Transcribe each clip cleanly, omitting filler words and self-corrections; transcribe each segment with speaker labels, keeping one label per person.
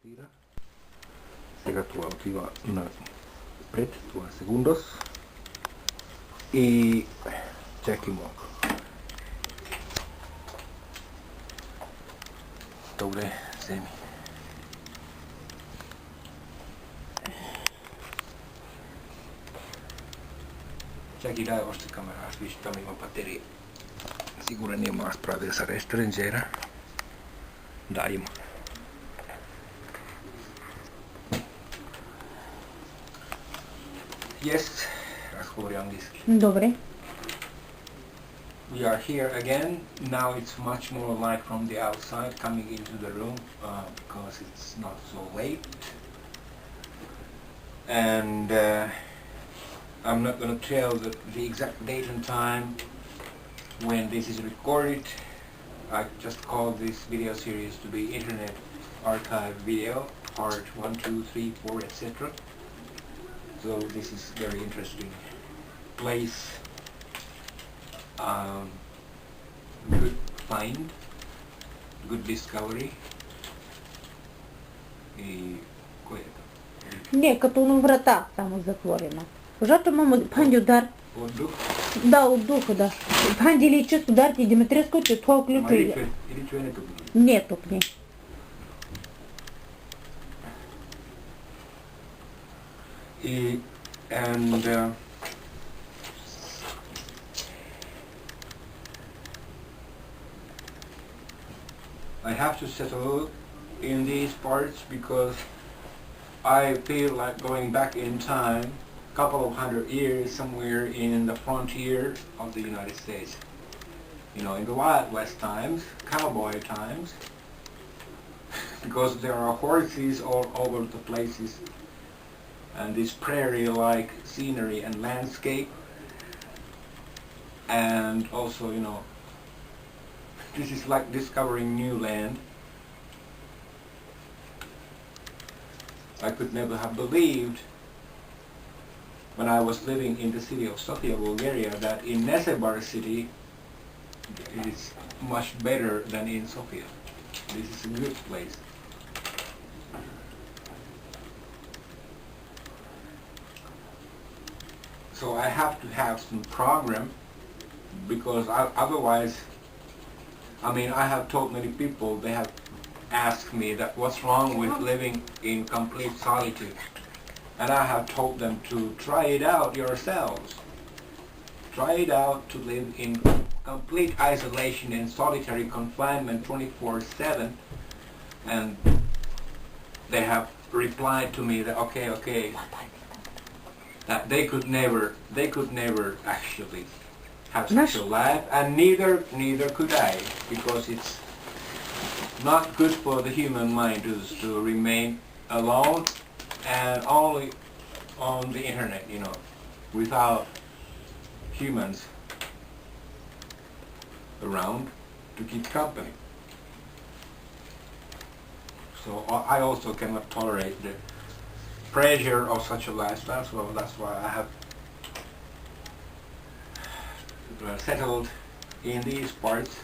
Speaker 1: mentira. Será tu activa una pret, 2 segundos. Y checkimo. Doble semi. Check it out, the camera has visto a misma bateria. Sicuramente más para esa restringera. Daimo. Yes, rozhovory anglicky.
Speaker 2: Dobre.
Speaker 1: We are here again. Now it's much more light from the outside coming into the room because it's not so late. And I'm not going to tell the exact date and time when this is recorded. I just call this video series to be Internet Archive Video, part 1, 2, 3, 4, etc. So this is very interesting place. Good find, good discovery. И кое это?
Speaker 2: Не, като врата само затворена. Пожато мама панди удар.
Speaker 1: Воздух?
Speaker 2: Да, от духа, да. Панди или чест удар ти Димитреско, че това ключо
Speaker 1: Или чуе не тук?
Speaker 2: Не, тук не.
Speaker 1: And I have to settle in these parts because I feel like going back in time a couple of 100 years somewhere in the frontier of the United States. You know, in the Wild West times, cowboy times, because there are horses all over the places and this prairie-like scenery and landscape, and also, you know, this is like discovering new land. I could never have believed when I was living in the city of Sofia, Bulgaria, that in Nesebar city it is much better than in Sofia. This is a good place. So I have to have some program because otherwise, I mean, I have told many people, they have asked me that what's wrong with living in complete solitude. And I have told them to try it out yourselves. Try it out to live in complete isolation and solitary confinement 24/7. And they have replied to me that okay, that they could never actually have such a life, and neither could I, because it's not good for the human mind to remain alone and only on the internet, you know, without humans around to keep company. So I also cannot tolerate the pressure of such a lifestyle, so that's why I have settled in these parts,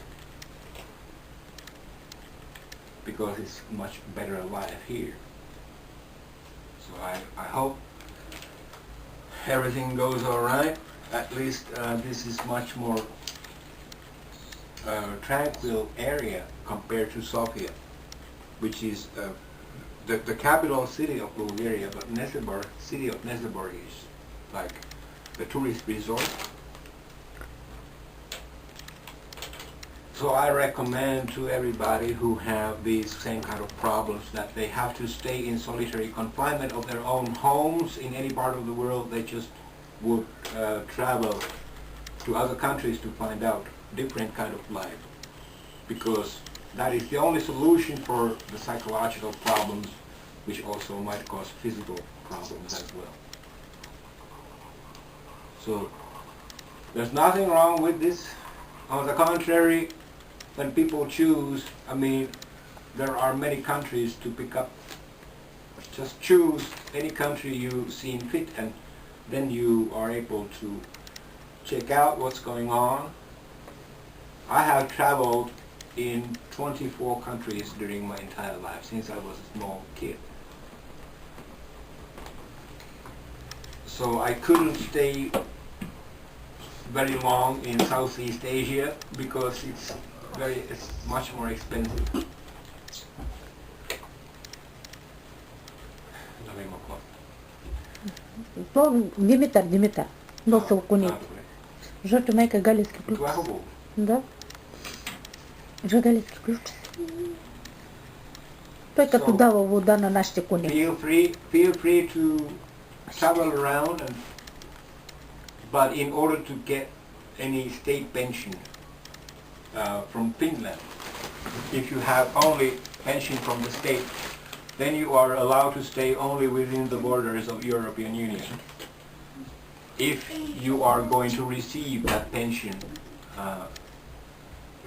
Speaker 1: because it's much better life here. So I hope everything goes alright. At least this is much more tranquil area compared to Sofia, which is the capital city of Bulgaria, but city of Nesebar is like the tourist resort. So I recommend to everybody who have these same kind of problems that they have to stay in solitary confinement of their own homes in any part of the world. They just would travel to other countries to find out different kind of life, because that is the only solution for the psychological problems, which also might cause physical problems as well. So there's nothing wrong with this. On the contrary, when people choose, I mean, there are many countries to pick up. Just choose any country you seem fit, and then you are able to check out what's going on. I have traveled in 24 countries during my entire life since I was a small kid. So I couldn't stay very long in Southeast Asia because it's much more expensive.
Speaker 2: Димитар, носил кунит. Жёт майка галицкий ключ. Да? Жо галицкий ключ. Только туда вода на нашите куни.
Speaker 1: Feel free to travel around, but in order to get any state pension from Finland, if you have only pension from the state, then you are allowed to stay only within the borders of European Union. If you are going to receive that pension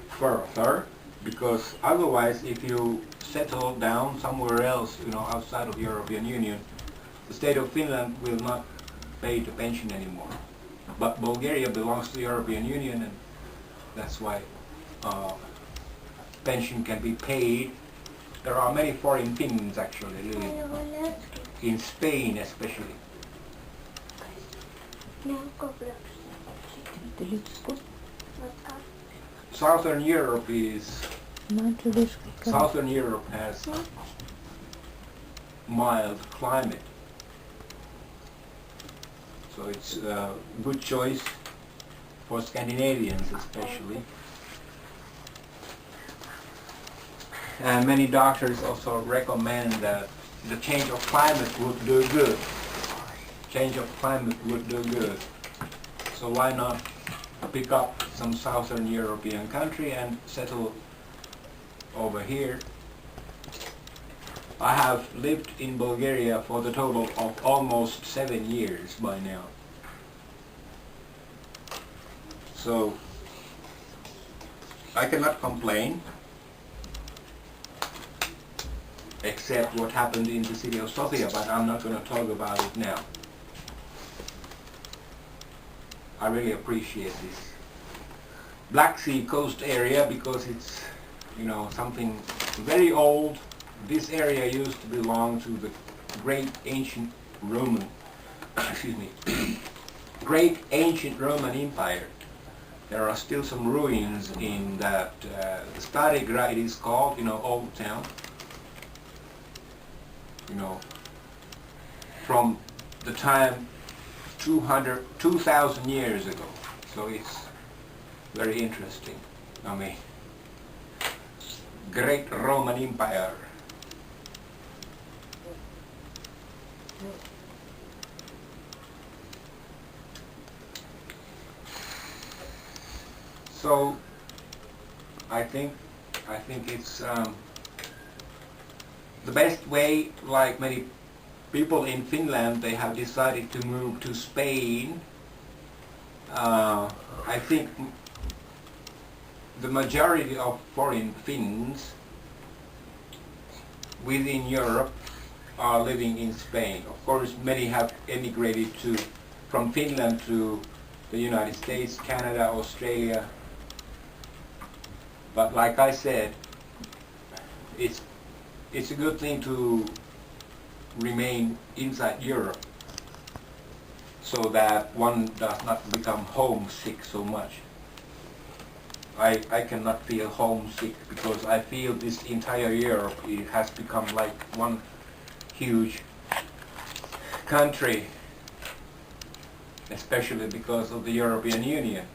Speaker 1: further, because otherwise if you settle down somewhere else, outside of European Union, the state of Finland will not pay the pension anymore. But Bulgaria belongs to the European Union, and that's why pension can be paid. There are many foreign Finns actually living in Spain especially. Southern Europe has mild climate, so it's a good choice for Scandinavians especially. And many doctors also recommend that the change of climate would do good. So why not pick up some Southern European country and settle over here? I have lived in Bulgaria for the total of almost 7 years by now. So I cannot complain, except what happened in the city of Sofia, but I'm not going to talk about it now. I really appreciate this Black Sea coast area because it's, something very old. This area used to belong to the great ancient Roman Empire. There are still some ruins in that, Stari Grad is called, old town. From the time 2,000 years ago. So it's very interesting. Great Roman Empire. So I think it's the best way, like many people in Finland, they have decided to move to Spain. I think the majority of foreign Finns within Europe are living in Spain. Of course, many have emigrated from Finland to the United States, Canada, Australia. But like I said, it's a good thing to remain inside Europe so that one does not become homesick so much. I cannot feel homesick because I feel this entire Europe, it has become like one huge country, especially because of the European Union.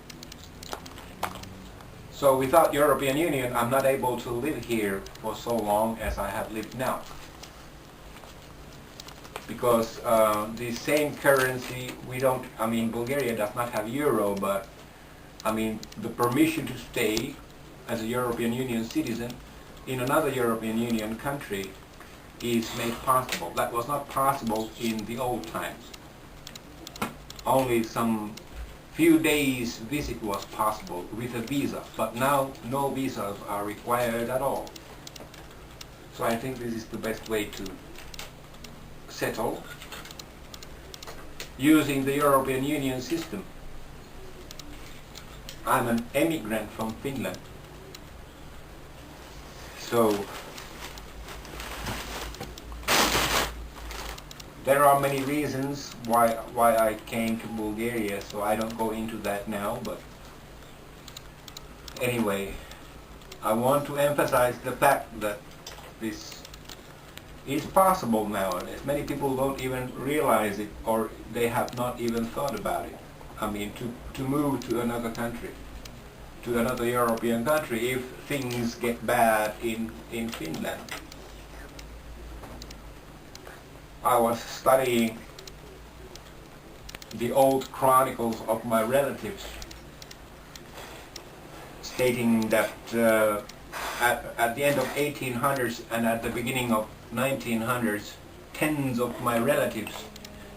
Speaker 1: So without European Union, I'm not able to live here for so long as I have lived now. Because the same currency, Bulgaria does not have euro, but the permission to stay as a European Union citizen in another European Union country is made possible. That was not possible in the old times. Only some few days visit was possible with a visa, but now no visas are required at all. So I think this is the best way to settle using the European Union system. I'm an emigrant from Finland, So there are many reasons why I came to Bulgaria, so I don't go into that now, but anyway, I want to emphasize the fact that this is possible nowadays. Many people don't even realize it, or they have not even thought about it. I mean, to move to another country, to another European country, if things get bad in Finland. I was studying the old chronicles of my relatives, stating that at the end of 1800s and at the beginning of 1900s, tens of my relatives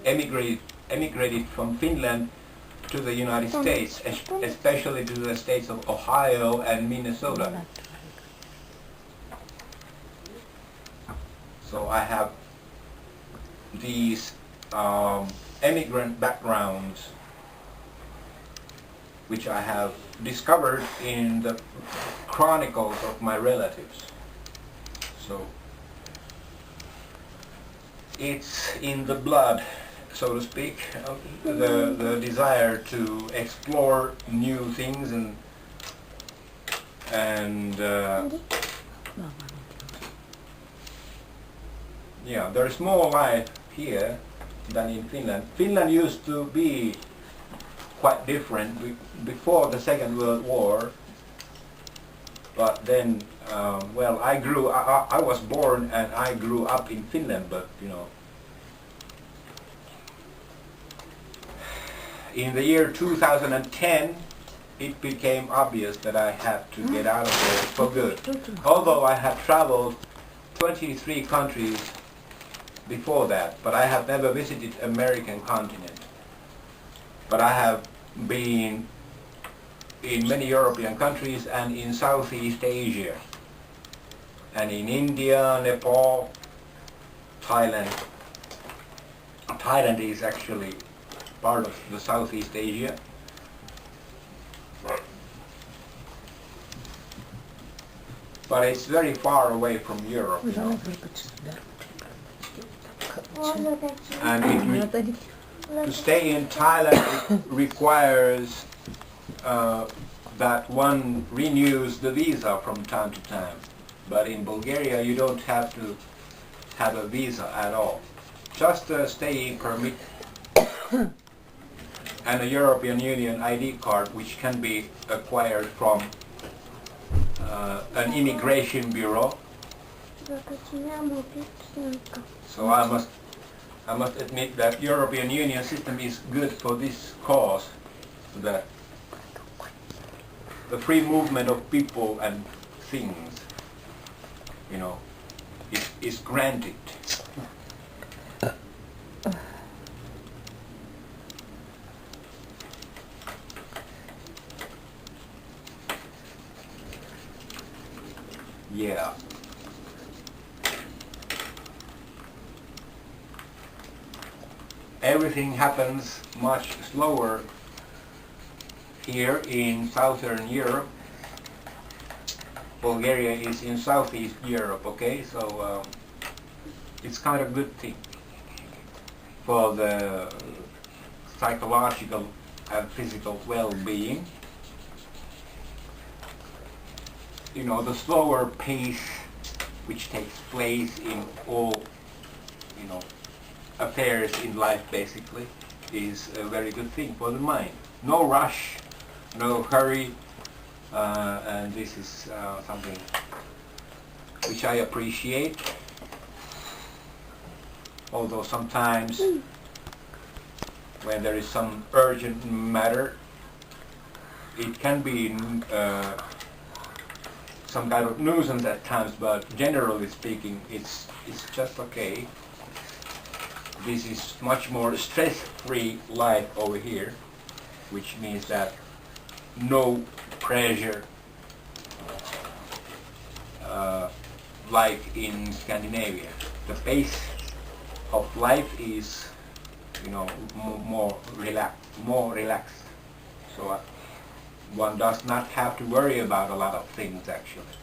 Speaker 1: emigrated from Finland to the United States, especially to the states of Ohio and Minnesota. So I have these immigrant backgrounds, which I have discovered in the chronicles of my relatives. So it's in the blood, so to speak, the desire to explore new things and yeah, there's more life here than in Finland. Finland used to be quite different before the Second World War, but then, well, I was born and I grew up in Finland, but you know, in the year 2010, it became obvious that I had to get out of there for good. Although I had traveled 23 countries before that, but I have never visited American continent. But I have been in many European countries and in Southeast Asia, and in India, Nepal, Thailand. Thailand is actually part of the Southeast Asia. But it's very far away from Europe, you know. And to stay in Thailand requires that one renews the visa from time to time. But in Bulgaria you don't have to have a visa at all. Just a staying permit and a European Union ID card, which can be acquired from an immigration bureau. So I must admit that European Union system is good for this cause, that the free movement of people and things, you know, is granted. Yeah. Everything happens much slower here in Southern Europe. Bulgaria is in Southeast Europe, okay? So it's kind of a good thing for the psychological and physical well-being. You know, the slower pace which takes place in all, you know, affairs in life basically is a very good thing for the mind. No rush, no hurry, and this is something which I appreciate. Although sometimes when there is some urgent matter, it can be some kind of nuisance at times, but generally speaking it's just okay. This is much more stress-free life over here, which means that no pressure like in Scandinavia. The pace of life is, you know, more relaxed. So one does not have to worry about a lot of things actually.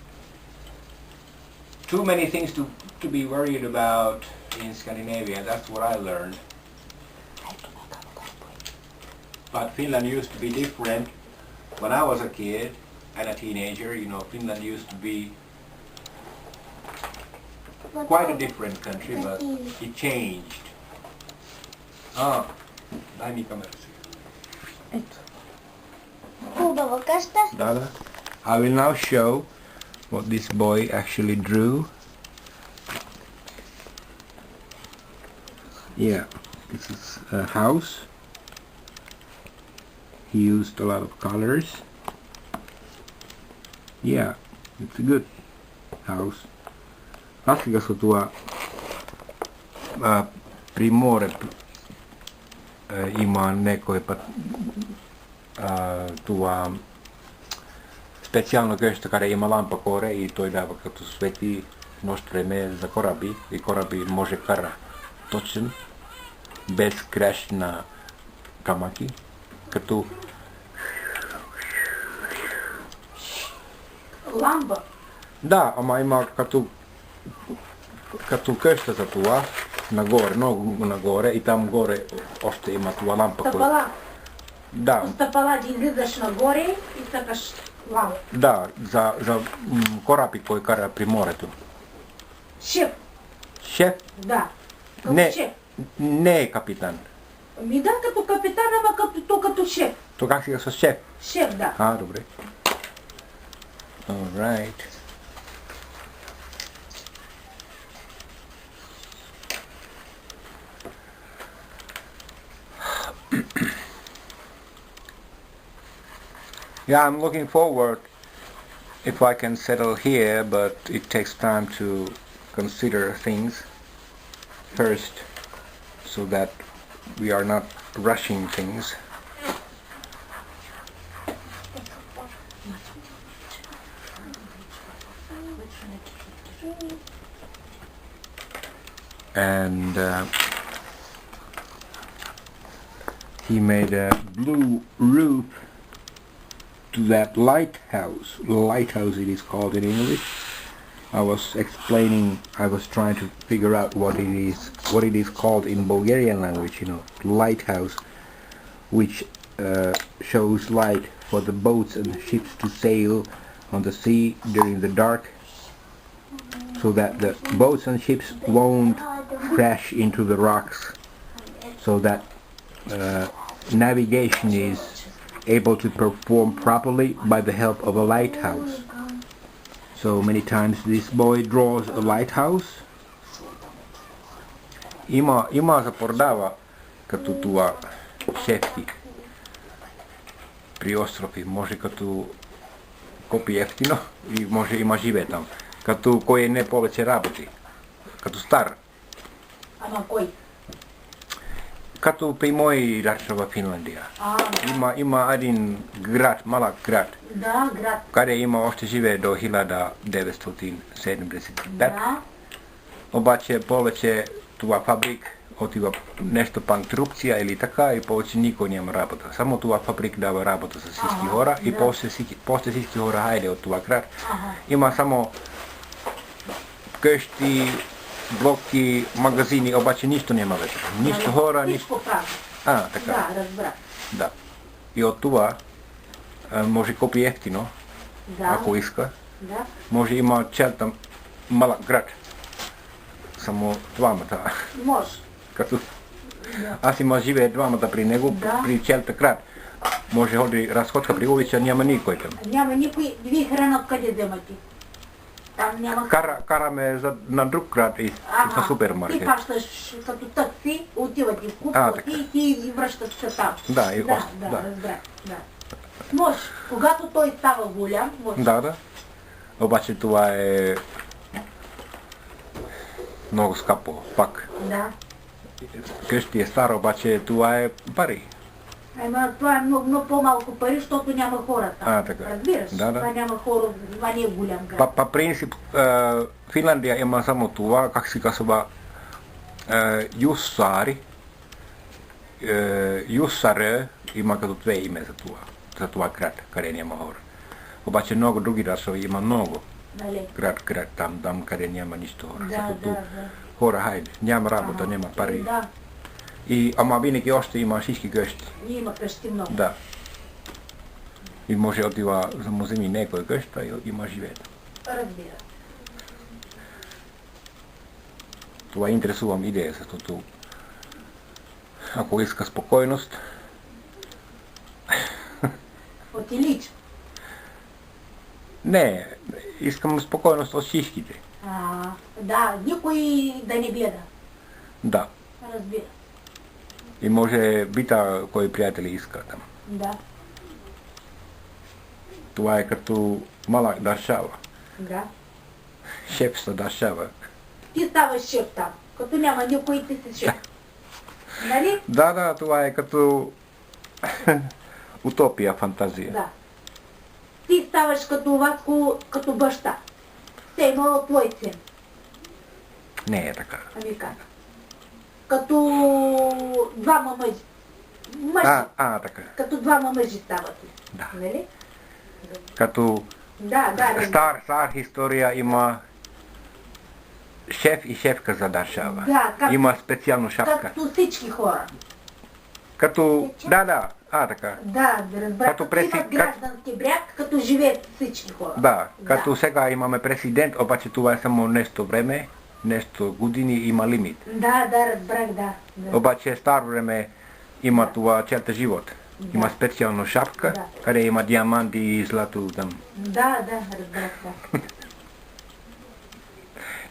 Speaker 1: too many things to be worried about in Scandinavia. That's what I learned. But Finland used to be different. When I was a kid and a teenager, you know, Finland used to be quite a different country, but it changed. Dai mi kamera. I will now show what this boy actually drew. Yeah, this is a house. He used a lot of colors. Yeah, it's a good house. Afrikassa tuo primore iman nekoipa tuo specijalno kesto kada ima lampakore i to da vaikka tu sveti nostre meeltä korabi i korabi može kara točen bez krashna kamaki katu
Speaker 2: Lampa.
Speaker 1: Da, ama ima katu köstä tuo na gore, nogu na gore i tam gore ošte ima tuo lampa koja...
Speaker 2: Stopala.
Speaker 1: Da.
Speaker 2: Stopala din gledaš na gore i takaš lampu.
Speaker 1: Da, za korapi koji kara primore tu.
Speaker 2: Šef.
Speaker 1: Šef?
Speaker 2: Da.
Speaker 1: Ne,
Speaker 2: šef.
Speaker 1: ne kapitan.
Speaker 2: Mi da като капитан, ама to като šef.
Speaker 1: To как си с шеф?
Speaker 2: Šef, da.
Speaker 1: Добре. All right. Yeah, I'm looking forward if I can settle here, but it takes time to consider things first so that we are not rushing things. And he made a blue roof to that lighthouse. Lighthouse it is called in English. I was trying to figure out what it is called in Bulgarian language, you know, lighthouse, which shows light for the boats and the ships to sail on the sea during the dark, so that the boats and ships won't crash into the rocks, so that navigation is able to perform properly by the help of a lighthouse. So many times this boy draws a lighthouse. Ima se pordava като това шефти при острови. Може като копи ефтино и може има живе там. Като кой не повече работи. Като стар.
Speaker 2: Ама кой?
Speaker 1: Като при мои рачно в Финландия. Има един град, малък град.
Speaker 2: Да, град.
Speaker 1: Къде има още живее до 1975.
Speaker 2: Да.
Speaker 1: Обаче повече това фабрик отива нещо панкрупция или така и повече никой няма работа. Само това фабрик дава работа за всички хора и после всички хора хайде от това град. Има само къщи, блоки, магазини, обаче нищо няма вече. Нищо хора, нищо... така.
Speaker 2: Да, разбрах.
Speaker 1: Да. И от това може купи ефтино, ако иска.
Speaker 2: Да.
Speaker 1: Може има черта малък град. Само двамата.
Speaker 2: Може.
Speaker 1: Като аз има живее двамата при него, при черта град. Може ходи разходка при улица, няма никой там.
Speaker 2: Няма никой, ви храна къде вземате? Там няма...
Speaker 1: Караме на друг град и на супермаркет.
Speaker 2: Ти пащаш като такси, отивате в купувате и ти връщаш се там.
Speaker 1: Да,
Speaker 2: разбрах. Да. Може, когато той става голям, може.
Speaker 1: Да. Обаче това е много скъпо, пак.
Speaker 2: Да.
Speaker 1: Къщи е стара, обаче това е пари.
Speaker 2: Ама това е много по-малко пари, защото няма хора там.
Speaker 1: Така.
Speaker 2: Разбираш?
Speaker 1: Да.
Speaker 2: Това няма хора, това не е голям град.
Speaker 1: По принцип, Финландия има само това, как се казва, Jussari. Jussarö има като две име за това град, къде няма хора. Обаче много други расови има много. Grad tam kada njama nisto hora. Sako tu hora haid. Njama rabota nema pari. I ama viniki osti ima siski kösti. Da. I može otiva samo zemi nekoj kösta i ima živeta. Това интересувам идея, защото ако иска спокойност...
Speaker 2: Отилич?
Speaker 1: Не, искам спокойност от всичките.
Speaker 2: Да, никой да не гледа.
Speaker 1: Да.
Speaker 2: Разбира.
Speaker 1: И може бита кой приятели иска там.
Speaker 2: Да.
Speaker 1: Това е като малък държава.
Speaker 2: Да.
Speaker 1: Шефска държава.
Speaker 2: Ти ставаш шеф там, като няма никой, ти си шеф. Нали?
Speaker 1: Да, това е като утопия, фантазия.
Speaker 2: Да. Ти ставаш като Васко, като баща. Те имало твой син.
Speaker 1: Не е така.
Speaker 2: Ами как? Като двама мъжи.
Speaker 1: Така.
Speaker 2: Като двама мъжи стават.
Speaker 1: Да.
Speaker 2: Нали?
Speaker 1: Като стар история има шеф и шефка за държава.
Speaker 2: Да,
Speaker 1: има специална шапка.
Speaker 2: Като всички хора.
Speaker 1: Като, така.
Speaker 2: Да, разбрах. Като имат граждански бряг, като живеят всички хора.
Speaker 1: Да, като сега имаме президент, обаче това е само нещо време, нещо години, има лимит.
Speaker 2: Да, разбрах, да.
Speaker 1: Обаче старо време има това цялата живот. Има специална шапка, къде има диаманти и злато там.
Speaker 2: Да, разбрах, да.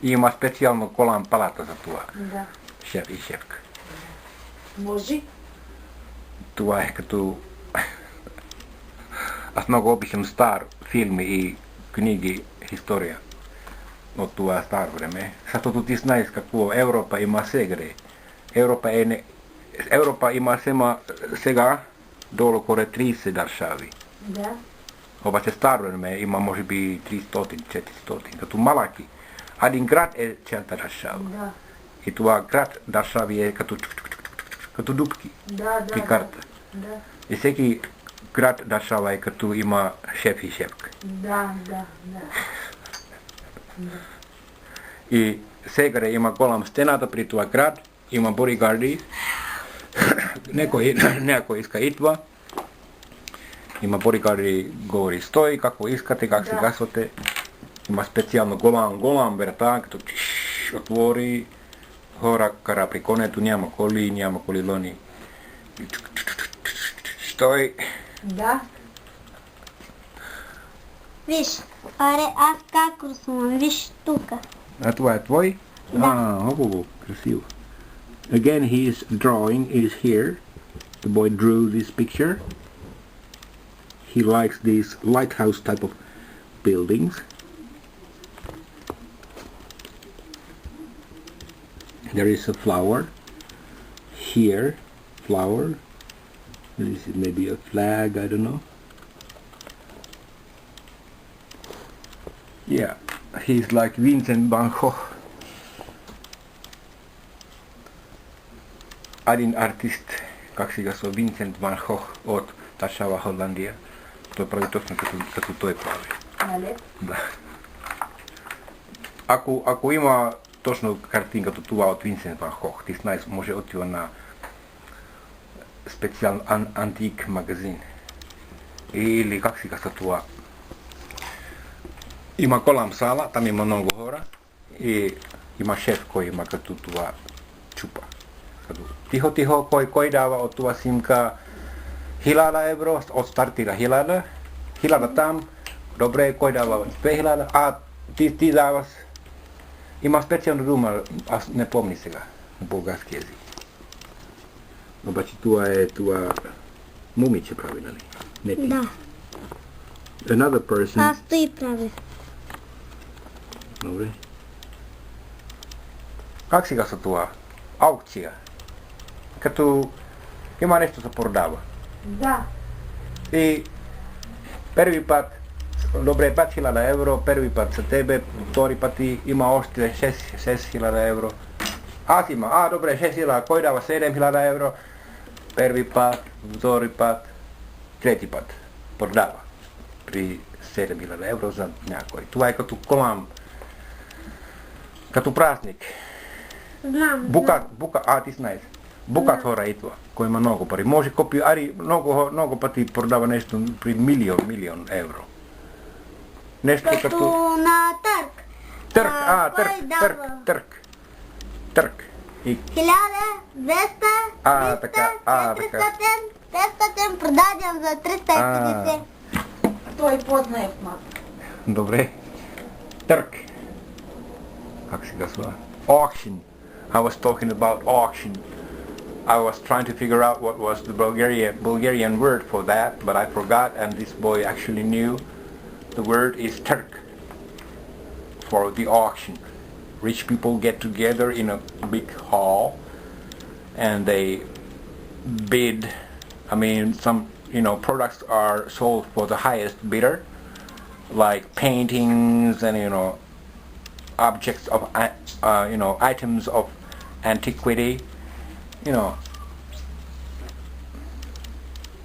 Speaker 1: И има специално колан палата за това.
Speaker 2: Да.
Speaker 1: Шеф и шефка.
Speaker 2: Може?
Speaker 1: Това е като... Аз много обичам стар филми и книги, история от това старо време. Защото ти знаеш какво Европа има сега. Европа има сега долу коре 30 държави.
Speaker 2: Да.
Speaker 1: Обаче старо време има може би 300-400, като малаки. Един град е цялата държава.
Speaker 2: Да.
Speaker 1: И това град държави е като дупки при карта.
Speaker 2: Да.
Speaker 1: И всеки град държава е като има шеф и шефка.
Speaker 2: Да.
Speaker 1: И сега има голям стената при това град, има бодигарди, някой иска идва, има бодигарди говори стой, какво искате, как се гасвате. Има специално голям врата, като отвори, хора кара при конето, няма колилони. Стой!
Speaker 3: Да. Виж, аз как рисувам, виж тука.
Speaker 1: А това е твой?
Speaker 3: Да.
Speaker 1: Хубаво, красиво. Again, his drawing is here. The boy drew this picture. He likes these lighthouse type of buildings. There is a flower. Here, flower. This is maybe a flag, I don't know. Yeah, he's like Vincent van Gogh. Один артист, как сега са Vincent van Gogh от Ташава, Холандия. Той прави точно като той прави.
Speaker 2: Нали?
Speaker 1: Да. Ако има точно картин като това от Vincent van Gogh, ти знаеш, може отива на специален антик магазин. Или как сега са това. Има голям сала, там има много хора и има шеф, кой има като това чупа. Тихо, кой дава от това снимка 1000 евро, от стартира 1000 там, добре, кой дава 2000, ти даваш. Има специална дума, аз не помня сега, на български език. Обаче това е момиче прави, нали? Не ти.
Speaker 3: Да.
Speaker 1: Another person.
Speaker 3: Аз той прави.
Speaker 1: Добре. Как сега са това? Аукция. Като има нещо се продава.
Speaker 2: Да.
Speaker 1: И първи път, добре, 5000 евро, първи път за тебе, втори път има още 6000 евро. Аз има, добре, 6000, кой дава 7000 евро, първи път, втори път, трети път продава. pri 7.000 euro za някой. Това е като колам, като празник.
Speaker 3: Знам.
Speaker 1: Ти знаеш. Богат хора идва, кой има много пари. Може купи, много пъти продава нещо при милион евро. Нещо
Speaker 3: Като на търг.
Speaker 1: Търг. И
Speaker 3: 1200, 300, 400, 500, продаден за 350.
Speaker 2: Той познае мат.
Speaker 1: Добре. Търг. Как се казва? Auction. I was talking about auction. I was trying to figure out what was the Bulgarian word for that, but I forgot, and this boy actually knew. The word is Turk for the auction. Rich people get together in a big hall and they bid. I mean, some products are sold for the highest bidder, like paintings and objects of items of antiquity.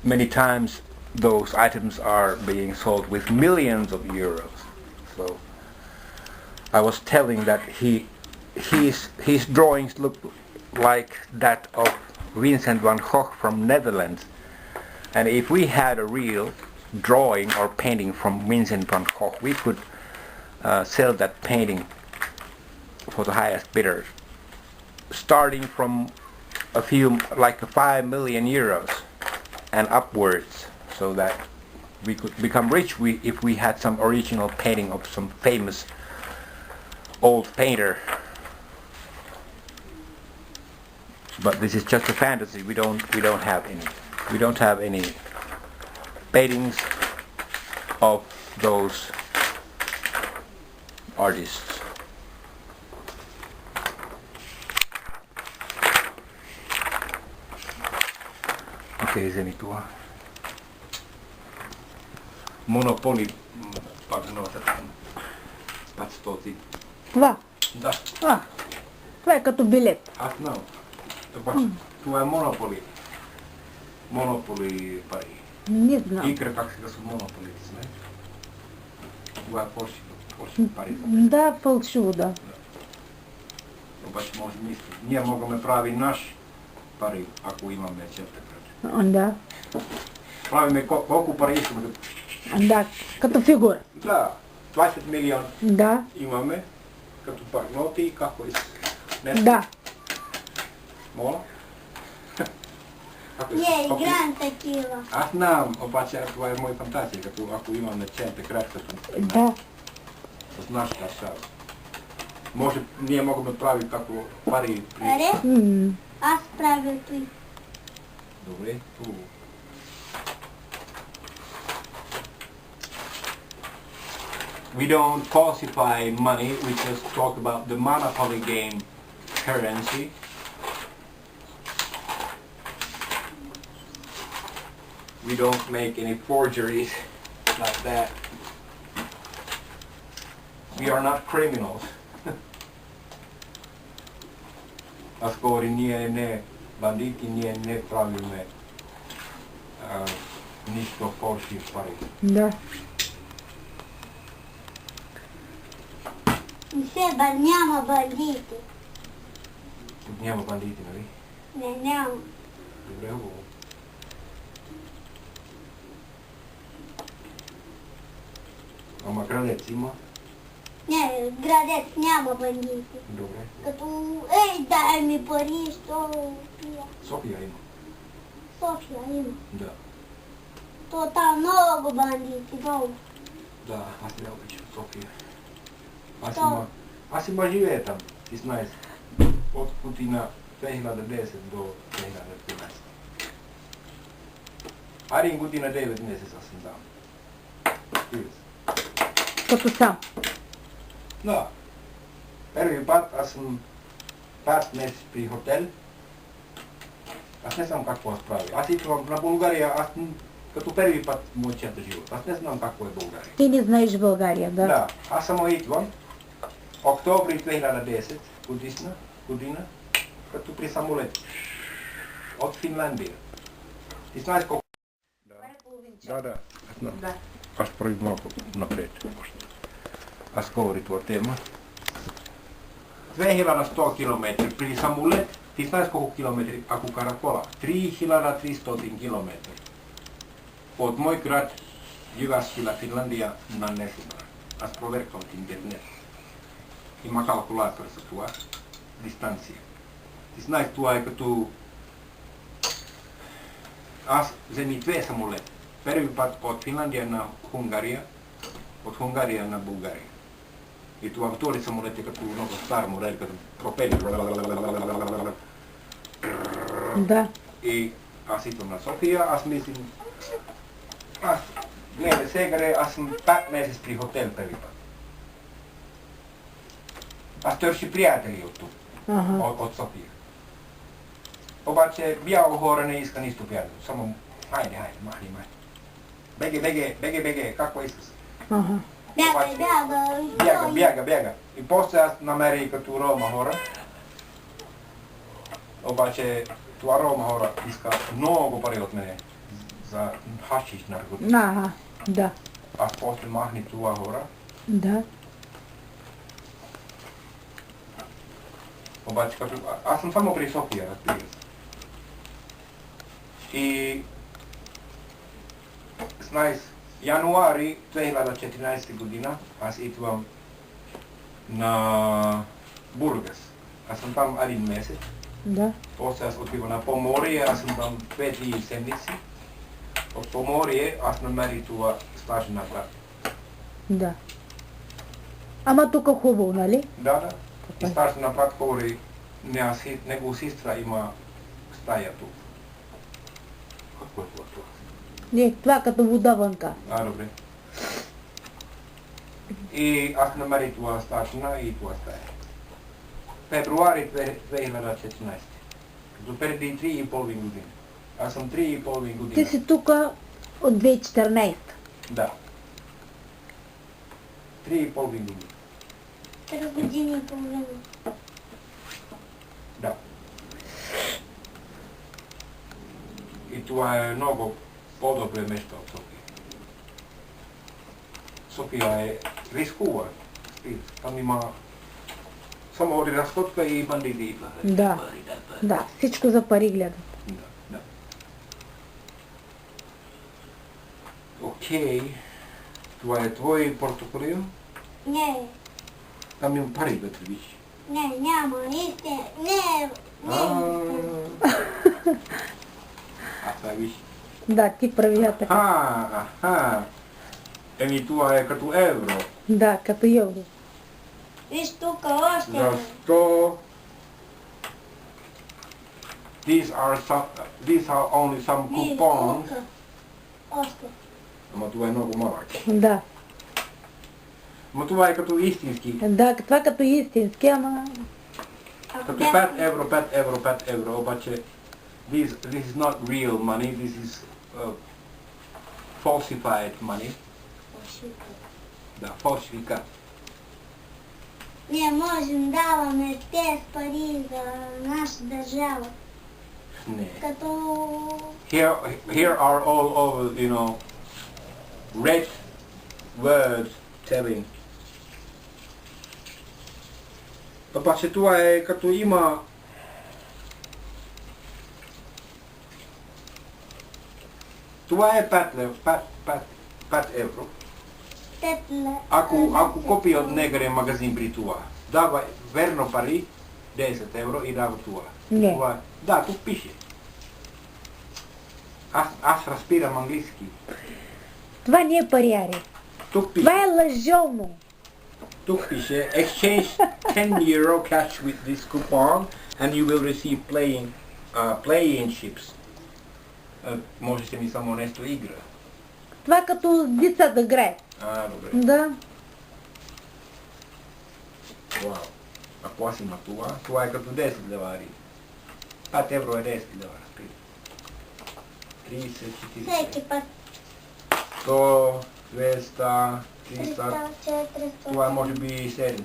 Speaker 1: Many times those items are being sold with millions of euros. So I was telling that his drawings look like that of Vincent van Gogh from Netherlands, and if we had a real drawing or painting from Vincent van Gogh, we could sell that painting for the highest bidder, starting from a few, like 5 million euros and upwards, so that we could become rich if we had some original painting of some famous old painter. But this is just a fantasy. We don't have any paintings of those artists. Okei, se nyt tuo. Monopoly пагнота. Пацтоти.
Speaker 2: Това.
Speaker 1: Да.
Speaker 2: Това е като билет.
Speaker 1: Аз знам. Това е монополи. Монополи пари.
Speaker 2: Не знам.
Speaker 1: Икра как се казва монополи, знаеш? Това е фалшиво пари.
Speaker 2: Да, фалшиво, да.
Speaker 1: Обаче може мисли. Ние можем прави наш пари, ако имаме черта крача.
Speaker 2: Да.
Speaker 1: Правиме колко пари искаме да...
Speaker 2: Да, като фигура.
Speaker 1: Да, 20 милиона
Speaker 2: Да.
Speaker 1: имаме, като пагноти и како искаме.
Speaker 2: Да.
Speaker 1: Моля?
Speaker 3: Не, играем такива.
Speaker 1: Аз знам, обаче това е моя фантазия, като ако имаме черта крача,
Speaker 2: Да.
Speaker 1: с нашата шала. Може, ние можем да правим како пари при...
Speaker 3: Аре? Аз правя той.
Speaker 1: Добре, хубаво. We don't falsify money, we just talk about the monopoly game currency. We don't make any forgeries like that. We are not criminals. Askori ние не бандити, ние не правиме нищо фалшив пари.
Speaker 2: Да.
Speaker 3: Себа няма бандити.
Speaker 1: Няма бандити, нали?
Speaker 3: Не, няма.
Speaker 1: Добре, хубаво. Ама градец има?
Speaker 3: Не, градец няма бандити.
Speaker 1: Добре.
Speaker 3: Като, дай ми пари, що пия.
Speaker 1: София има?
Speaker 3: София има.
Speaker 1: Да.
Speaker 3: То там много бандити, много.
Speaker 1: Да, аз не обичам София. Аз има живея там, ти знаеш, от година 2010 до 2013. Арин година 9 месеца съм там.
Speaker 2: Като сам.
Speaker 1: Да. Първи път аз съм 5 месец при хотел. Аз не знам какво аз правя. Аз идвам на България, аз като първи път моят живот. Аз не знам какво е България.
Speaker 2: Ти не знаеш България, да?
Speaker 1: Да, аз само идвам. Октомври 2010 година, като при самолет. От Финландия. Ти знаеш колко? Да. Да.
Speaker 2: Да.
Speaker 1: Аз прави малко напред. Аз говори това тема. 2100 kilometriä pri samulle. Siis näisko kilometri aku kara kola. 3300 kilometriä. Oot moi grad Jyväskylä, Finlandia, nannesumana. As proverkkaut internet. I ma kalkulaattorissa tuo distanssia. Siis näis tuo aika tuu. As se mit vesa mulle. Pervypat oot Finlandiana Hungaria. Oot Hungariana Bulgaria. I tuo tuolissa mulle teka tuu noko starmu elkä propelli.
Speaker 2: Da.
Speaker 1: I asituna Sofia as misin. As glede segare as pätmeisesti pri hotell pervypat. As törsi priateli juttu. Oot Sofia. Ovat se biauhoorene iskan istupianu. Samo haide, mahdi. Bege, kakko iskas. Biega. I postas na Amerika tu Roma hora. Ovat se tuo Roma hora iska mnogo pariot menee. Za hashish narkotik.
Speaker 2: Aha, da.
Speaker 1: As postel mahni tuo hora.
Speaker 2: Da.
Speaker 1: Ovat se katu, as sam samo pri Sofia razprijeti. I znais januari 2014 godina as itvam na Burgas. As sam tam adin meset.
Speaker 2: Da.
Speaker 1: Poslije as otivo na Pomorje, as sam tam 5 sedmici. Od Pomorje as na meri tuo stažna brat.
Speaker 2: Да. Ама тук хубаво, нали?
Speaker 1: Да. И stažna brat govori, nego sestra ima стая тук. Какво е това?
Speaker 2: Не, това като вода вънка.
Speaker 1: Добре. И аз намерих това стачна и това стая. Февруари 2014. Като преди 3,5 години. Аз съм 3,5 години.
Speaker 2: Ти си тук от 2014.
Speaker 1: Да. 3,5 години.
Speaker 3: 3 години и половина.
Speaker 1: Да. И това е много по-добре место от София. София е рискува. Там има само разходка и бандити.
Speaker 2: Да. Да, всичко за пари гледат.
Speaker 1: Да. Окей. Това е твой портфолио?
Speaker 3: Не,
Speaker 1: Там има пари вътре, виж.
Speaker 3: не, няма. Не.
Speaker 1: Това виж.
Speaker 2: Да, ти прави така.
Speaker 1: Аха. Еми това е като евро.
Speaker 2: Да, като евро.
Speaker 3: Виж тук още.
Speaker 1: Защо? These are only some coupons.
Speaker 3: Виж тук. Още.
Speaker 1: Ама това е много малък.
Speaker 2: Да.
Speaker 1: Ама това е като истински.
Speaker 2: Да, това като истински, ама...
Speaker 1: Като 5 евро, обаче this is not real money, this is falsified money. Да, фалшификат.
Speaker 3: Ние можем даваме тези пари за наша държава.
Speaker 1: Не.
Speaker 3: Като...
Speaker 1: Here are all over, you know, red words telling. Обаче това е като има това е 5 евро. Ако купи от негъде магазин при това, дава верно пари, 10 евро и дава това.
Speaker 2: Не.
Speaker 1: Това, да, тук пише. Аз разбирам английски.
Speaker 2: Това не е паряри.
Speaker 1: Тук пише.
Speaker 2: Това е лъжовно.
Speaker 1: Тук пише, exchange 10 euro cash with this coupon and you will receive playing chips. Може се ми само нещо игра.
Speaker 2: Това като деца да играят.
Speaker 1: Добре.
Speaker 2: Да.
Speaker 1: Вау. Ако аз има това, това е като 10 левари. 5 евро е 10 левари. 30, 40,
Speaker 3: Всеки път.
Speaker 1: 100, 200, 300.
Speaker 3: 400.
Speaker 1: Това е може би 700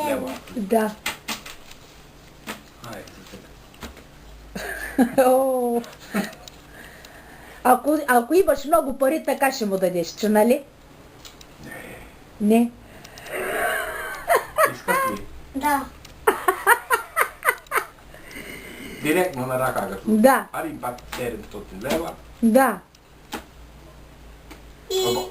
Speaker 1: лева.
Speaker 2: Да.
Speaker 1: Айде за теб.
Speaker 2: О, Ако имаш много пари, така ще му дадеш, че нали? Не.
Speaker 1: Искаш ли?
Speaker 3: Да.
Speaker 1: Директно на ръка като?
Speaker 2: Да.
Speaker 1: Един път 700 лева.
Speaker 2: Да.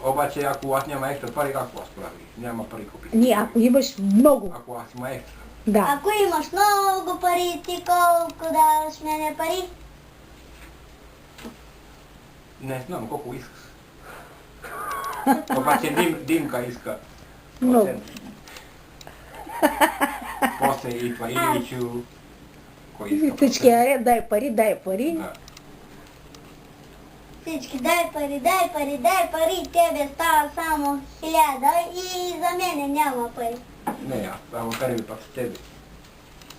Speaker 1: Обаче ако аз няма екстра пари, какво аз прави? Няма пари купи.
Speaker 2: Не, ако имаш много.
Speaker 1: Ако аз има екстра.
Speaker 2: Да.
Speaker 3: Ако имаш много пари, ти колко даваш мене пари?
Speaker 1: Не знам колко искаш. Обаче Димка иска.
Speaker 2: Много.
Speaker 1: После идва Иличу. Кой иска?
Speaker 2: Всички аред, дай пари.
Speaker 1: Да.
Speaker 3: Всички дай пари, тебе става само 1000 и за мене няма пари.
Speaker 1: Не, аз давам първи път с тебе.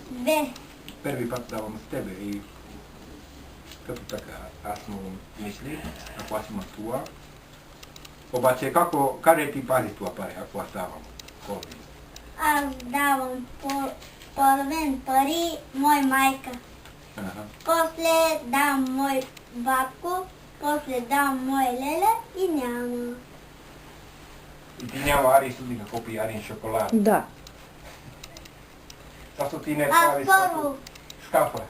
Speaker 3: Две.
Speaker 1: Първи път давам с тебе и като така аз му мисли, ако аз имам това. Обаче къде ти пази това пари, ако аз давам?
Speaker 3: Аз давам половин пари мой майка. После дам мой батко, после дам мой леле и няма.
Speaker 1: И ти няма ари суди да купи арин шоколад.
Speaker 2: Да.
Speaker 1: Зато ти не
Speaker 3: Аз
Speaker 1: прави
Speaker 3: първо.
Speaker 1: скапа.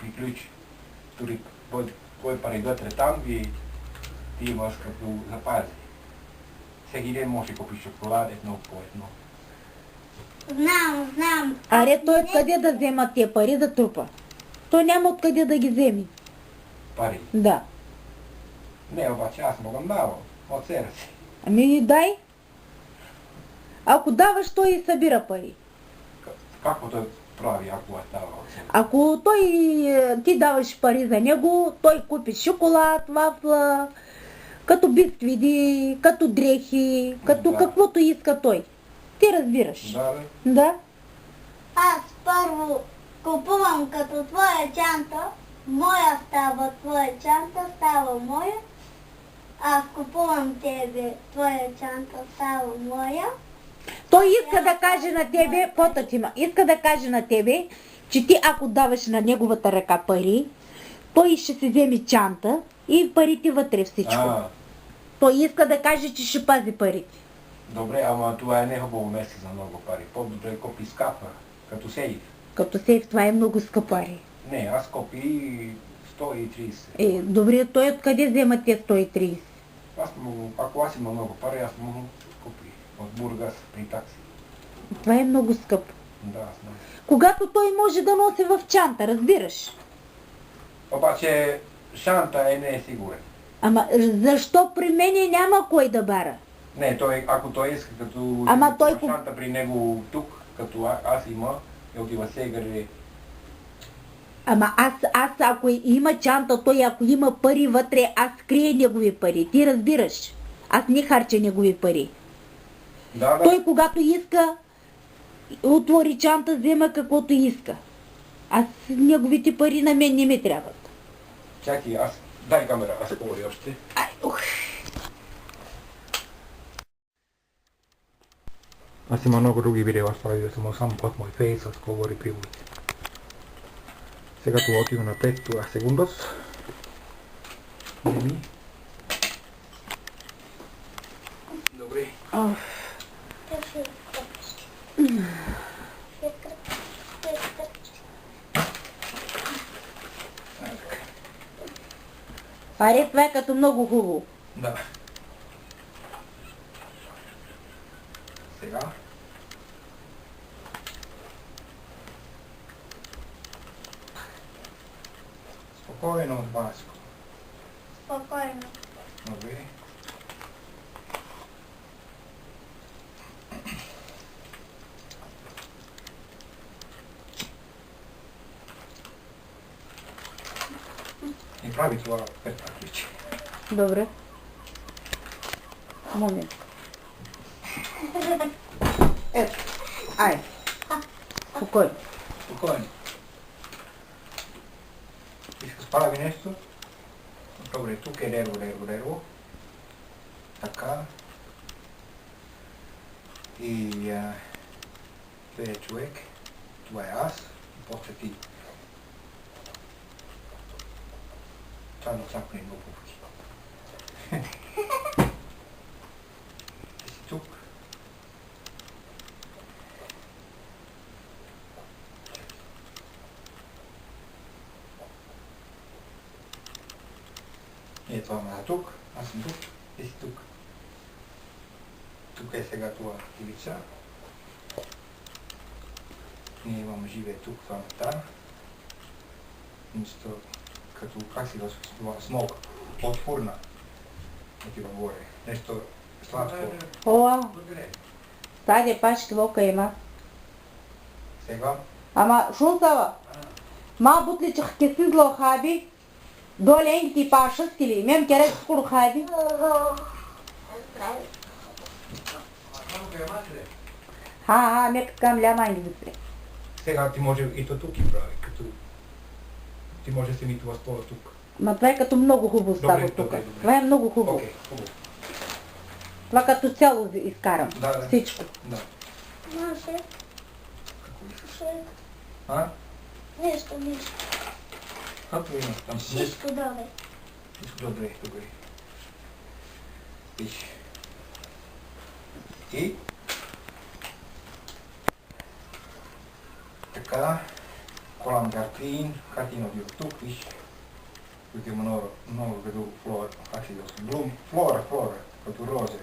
Speaker 1: Приключи. Тури твой пари вътре там и ти имаш като запази. Всеки ден може да купиш шоколад едно по едно.
Speaker 3: Знам.
Speaker 2: Аре, той откъде да взема тия пари да трупа? Той няма откъде да ги вземи.
Speaker 1: Пари.
Speaker 2: Да.
Speaker 1: Не, обаче аз мога да давам. От себе си.
Speaker 2: Ами дай. Ако даваш, той и събира пари.
Speaker 1: Какво той прави, ако аз давам от себе си?
Speaker 2: Ако ти даваш пари за него, той купи шоколад, вафла, като бисквиди, като дрехи, като
Speaker 1: Да.
Speaker 2: каквото иска той. Ти разбираш.
Speaker 1: Да, бе.
Speaker 2: Да.
Speaker 3: Аз първо купувам като твоя чанта, моя става твоя чанта, става моя. Аз купувам тебе, твоя чанта става моя.
Speaker 2: Той иска да каже на тебе, потътима, иска да каже на тебе, че ти ако даваш на неговата ръка пари, той ще се вземе чанта и парите вътре всичко. Той иска да каже, че ще пази парите.
Speaker 1: Добре, ама това е не хубаво место за много пари. По-добре купи скапа, като сейф.
Speaker 2: Като сейф, това е много скъпари.
Speaker 1: Не, аз купи 130.
Speaker 2: Добре, той откъде взема те 130?
Speaker 1: Ако аз имам много пари, аз мога купи от Бургас при такси.
Speaker 2: Това е много скъпо.
Speaker 1: Да, аз знам.
Speaker 2: Когато той може да носи в чанта, разбираш?
Speaker 1: Обаче шанта не е сигурен.
Speaker 2: Ама защо при мене няма кой да бара?
Speaker 1: Не, ако той иска като шанта при него тук, като аз има, и отива сегаре.
Speaker 2: Ама аз ако има чанта, той ако има пари вътре, аз крия негови пари. Ти разбираш? Аз не харча негови пари.
Speaker 1: Да.
Speaker 2: Той когато иска, отвори чанта, взема каквото иска. Аз неговите пари на мен не ми трябват.
Speaker 1: Чакай, дай камера, аз говоря още. Аз има много други видеа, ставил съм само под мой фейс, аз говори приводи. Сега това отива на 5 секундос. Добре.
Speaker 2: Аре, това е като много хубаво.
Speaker 1: Да. Сега. Спокойно, Васко.
Speaker 3: Спокойно.
Speaker 1: Добре. И прави това петна ключи.
Speaker 2: Добре. Момент. Ето. Ай. Спокойно.
Speaker 1: Спокойно. Искаш прави нещо? Добре, тук е лево. Така. И това е човек. Това е аз. И после ти. Това не цапне много пъти. Tuk. Niin, että vaan vähän tuk, asin tuk, ja sit tuk. Tuk é chegar tua ivica. Niin, vamos žive tuk vam tam. Isto, kad tu kaksi smog, otvorna. Neki vam gore. Nešto slatko.
Speaker 2: Ова, таде пачки вока има.
Speaker 1: Сега?
Speaker 2: Ама шун става? Ма бутли чих кесизло хаби. Доле енги пашас кили. Мем керек скуру хаби. Ха, мек кам ляма енги бутли.
Speaker 1: Сега ти може и то тук и прави, като ти може да си ми това стола тук.
Speaker 2: Ма това е като много хубаво става тук. Това е много хубаво.
Speaker 1: Окей, хубаво.
Speaker 2: Това като цяло изкарам.
Speaker 1: Да.
Speaker 2: Всичко.
Speaker 1: Да.
Speaker 3: Може.
Speaker 1: Какво искаш?
Speaker 3: Ще.
Speaker 1: А?
Speaker 3: Нещо.
Speaker 1: Както има там?
Speaker 3: Всичко добре.
Speaker 1: Всичко добре. Виж. И? Така. Колам картина бил тук, виж. Тук има много като флора. Как си да блум? Флора. Като роза.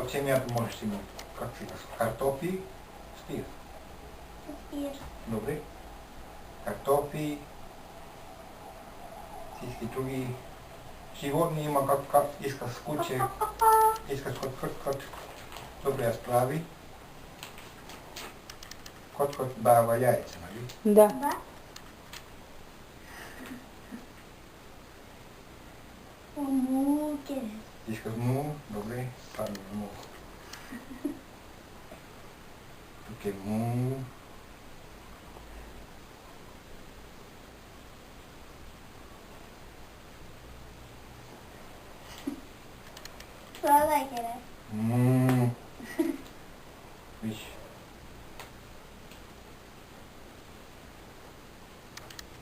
Speaker 1: От семията можеш да има, как си казва, картофи, стир. Добре. Картофи, всички други животни има как искаш куче, искаш кот. Добре, аз прави. Кот дава яйца, нали?
Speaker 2: Да.
Speaker 3: Да. Муке.
Speaker 1: Искаш му, добре, падне му. Тук е му.
Speaker 3: Това да е къде?
Speaker 1: Му. Виж.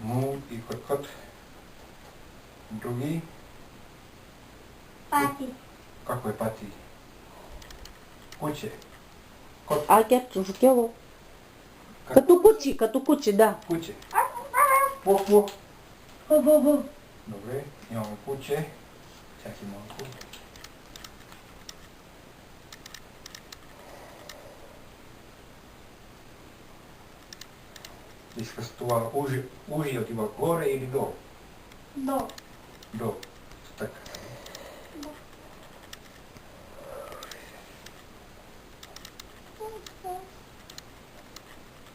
Speaker 1: Му и кот. Други.
Speaker 3: Пати.
Speaker 1: Какво е пати? Куче. Кот.
Speaker 2: Кето жукело. Като куче, да.
Speaker 1: Куче. Пух.
Speaker 3: Бу.
Speaker 1: Добре, имаме куче. Чакай малко. Искаш това ужи отива горе или долу?
Speaker 3: До.
Speaker 1: Долу. Така.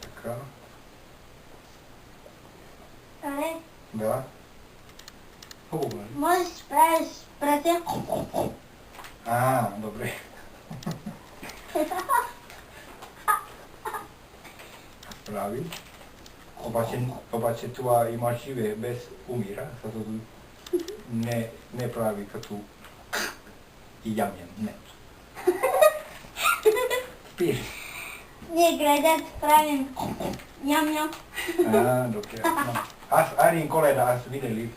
Speaker 1: Така.
Speaker 3: Але,
Speaker 1: Да. Хубаво, нали?
Speaker 3: можеш да правиш пръте.
Speaker 1: Добре. Прави. Обаче това има живе без умира, защото не прави като и ям. Не. Спи.
Speaker 3: Ние градец правим ням.
Speaker 1: Добре. Аз Арин коледа аз видели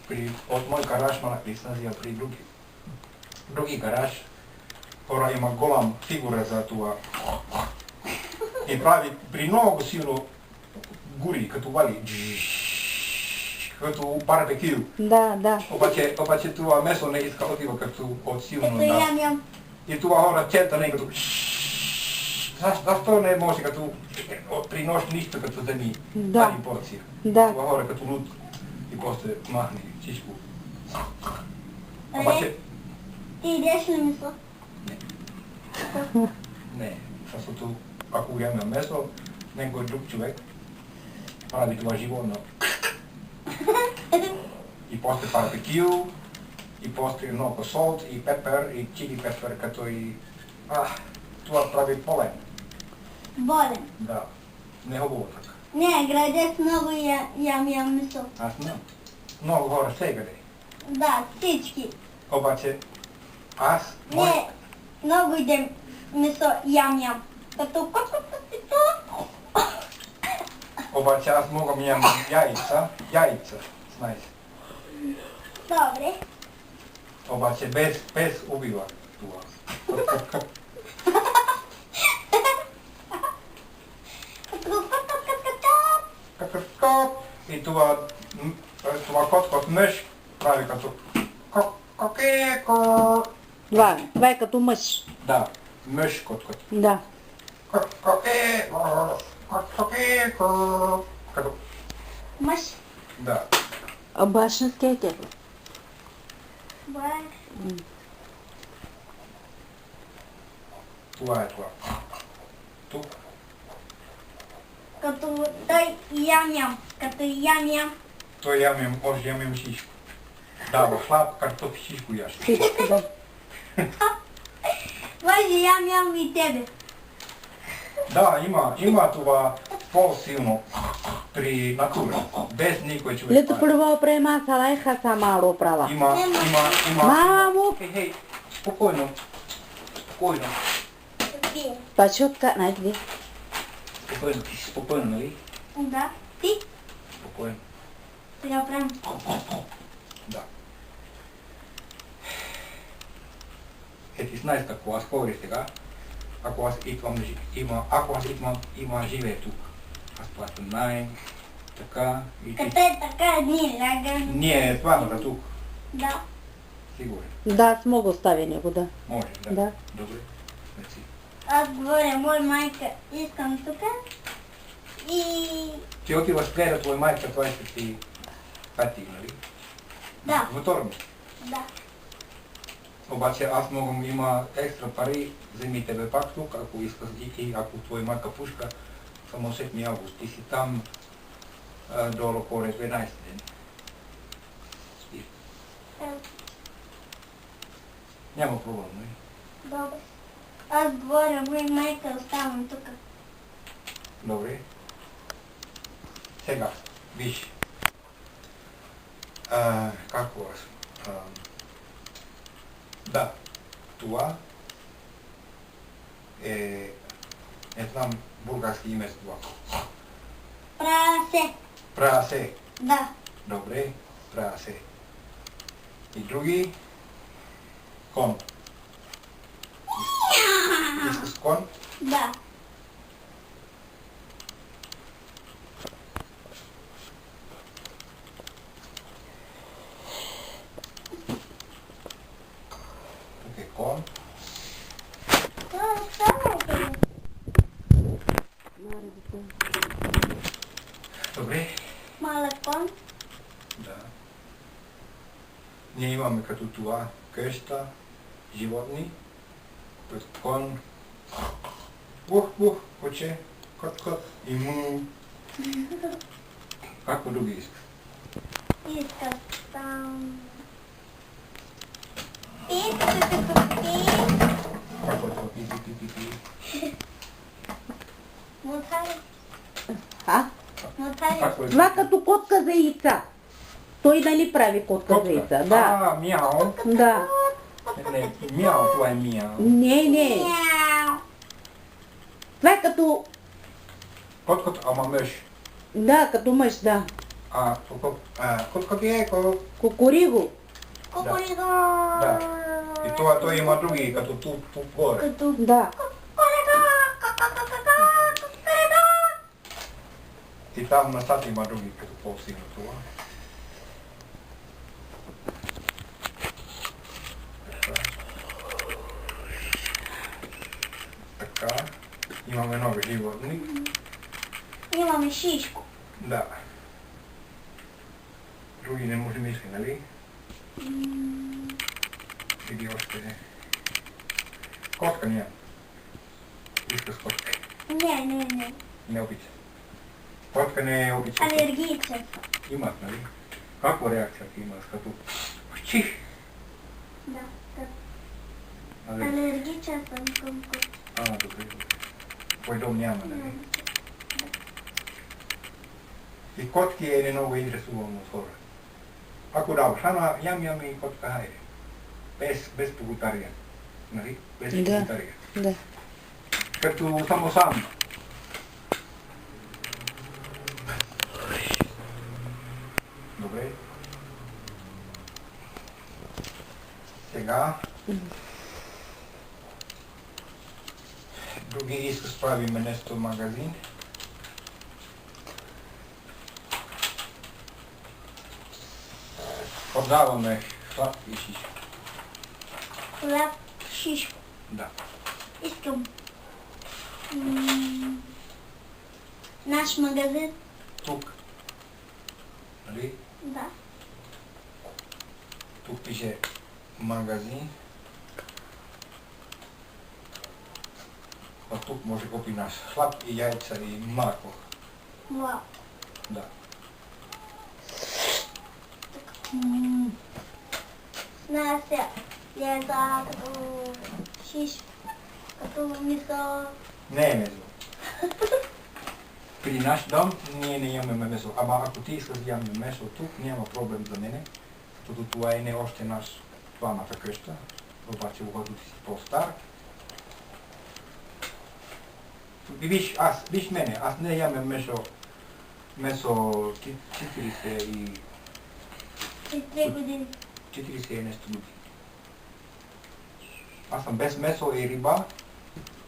Speaker 1: от мой гараж малък сназия при други гараж. Хора има голям фигура за това. И прави при много силно гури, като вали. Като барбекю.
Speaker 2: Да.
Speaker 1: Обаче това месо не иска отива като от силно.
Speaker 3: Като ям.
Speaker 1: И това хора чета не като защо не може като при нощ нищо като да ни вали порция.
Speaker 2: Да.
Speaker 1: Това хора като луд и после махне всичко.
Speaker 3: Але,
Speaker 1: Обаче
Speaker 3: ти идеш ли месо?
Speaker 1: не, защото ако яме месо, някой друг човек прави това животно. И после барбекю, и после много солт, и пепер, и чили пепер, като и... това прави болен.
Speaker 3: Болен.
Speaker 1: Да, не хубаво така.
Speaker 3: Не, градец много ям месо.
Speaker 1: Аз знам. Много хора всекъде.
Speaker 3: Да, всички.
Speaker 1: Обаче аз...
Speaker 3: Не, много идем месо ям. Като
Speaker 1: Обаче аз мога ми ям яйца Знаеш.
Speaker 3: Добре.
Speaker 1: Обаче без убива това. И това кот мъж прави като кокеко.
Speaker 2: Това е като мъж.
Speaker 1: Да, мъж кот.
Speaker 2: Да.
Speaker 1: Кокеко. Като...
Speaker 3: Мъж.
Speaker 1: Да.
Speaker 2: А башнат кете.
Speaker 1: Това е това. Тук.
Speaker 3: Като той ям. Като ям.
Speaker 1: Той може ям всичко. Да, в хляб, картофи, всичко яш.
Speaker 2: Всичко, да.
Speaker 3: Може ям и тебе.
Speaker 1: Да, има това по-силно при натура. Без никой човек.
Speaker 2: Лето първо према салайха самаро права.
Speaker 1: Има.
Speaker 2: Мамо!
Speaker 1: Хей, спокойно.
Speaker 2: Пачутка, найди.
Speaker 1: Спокойно, ти си спокойно, нали?
Speaker 3: Да. Ти?
Speaker 1: Спокойно.
Speaker 3: Сега правим.
Speaker 1: Да. Ти знаеш какво аз говорих сега? Ако аз идвам живее тук. Аз плащам найем, така и ти...
Speaker 3: Като е така, ние лягаме.
Speaker 1: Ние планова тук.
Speaker 3: Да.
Speaker 1: Сигурен.
Speaker 2: Да, аз мога оставя него, да.
Speaker 1: Може, да.
Speaker 2: Да.
Speaker 1: Добре. Мерси.
Speaker 3: Аз говоря, мой майка, искам тук. И...
Speaker 1: Ти отиваш гледа твой майка 25 нали?
Speaker 3: Да.
Speaker 1: Моторно.
Speaker 3: Да.
Speaker 1: Обаче аз мога има екстра пари, вземи тебе пак тук, ако искаш и ако твой майка пушка, само 7 август. Ти си там долу поре 12 ден. Няма проблем, нали?
Speaker 3: Добре. Аз говоря, мой майка, оставам тук.
Speaker 1: Добре. Сега, виж. Какво аз? Да, това е... Не знам български име за това.
Speaker 3: Прасе.
Speaker 1: Прасе.
Speaker 3: Да.
Speaker 1: Добре, прасе. И други? Кон. Искаш кон?
Speaker 3: Да.
Speaker 1: Тук е кон. Добре.
Speaker 3: Малък кон.
Speaker 1: Да. Ние имаме като това къща, животни, като кон, куче, кот и му. Какво други искаш?
Speaker 3: Искам там...
Speaker 1: Какво е това? Пи.
Speaker 3: Мутари.
Speaker 2: А?
Speaker 3: Мутари.
Speaker 1: Какво е?
Speaker 2: Това като котка за яйца. Той нали прави котка за яйца? Да.
Speaker 1: Мяу.
Speaker 2: Да.
Speaker 1: Не, мяу, това е мяу.
Speaker 2: Не.
Speaker 3: Мяу.
Speaker 2: Това е като...
Speaker 1: Кот, ама мъж.
Speaker 2: Да, като мъж, да.
Speaker 1: Кот е ко.
Speaker 2: Кукуриго.
Speaker 3: Кукуриго.
Speaker 1: Да. И това той има други, като тук горе.
Speaker 3: Като...
Speaker 2: Да.
Speaker 1: И там назад има други, като по-силно това. Така. Имаме нови животни.
Speaker 3: Имаме шишко.
Speaker 1: Да. Други не може мисли, нали? Или още не. Котка няма. Искаш котка.
Speaker 3: Не.
Speaker 1: Не обича. Котка не обича.
Speaker 3: Алергичен.
Speaker 1: Имат, нали? Каква реакция ти имаш, като чих?
Speaker 3: Да.
Speaker 1: Нали?
Speaker 3: Алергичен съм към кот.
Speaker 1: Добре. Твой дом няма, нали? И котки е не много интересувано от хора. Ако даваш, ям и котка хайде. Без поготария. Нали? Без поготария.
Speaker 2: Да.
Speaker 1: Като само сам. Добре. сега. Други иска справиме нещо в магазин. Продаваме хляб и шишка.
Speaker 3: Хляб, шишка.
Speaker 1: Да.
Speaker 3: Искам. Наш магазин.
Speaker 1: Тук. Нали?
Speaker 3: Да.
Speaker 1: Тук пише магазин. А тук може купи наш хляб и яйца и мляко.
Speaker 3: Вау.
Speaker 1: Да.
Speaker 3: Настя, яйца като шишка, като месо.
Speaker 1: Не е месо. При наш дом ние не имаме месо. Ама ако ти искаш да имаме месо тук, няма проблем за мене. Защото това е не още наш двамата къща. Обаче когато ти си по-стар. Виж мене, аз не имаме месо 40 и...
Speaker 3: 3 години.
Speaker 1: 40 и нещо години. Аз съм без месо и риба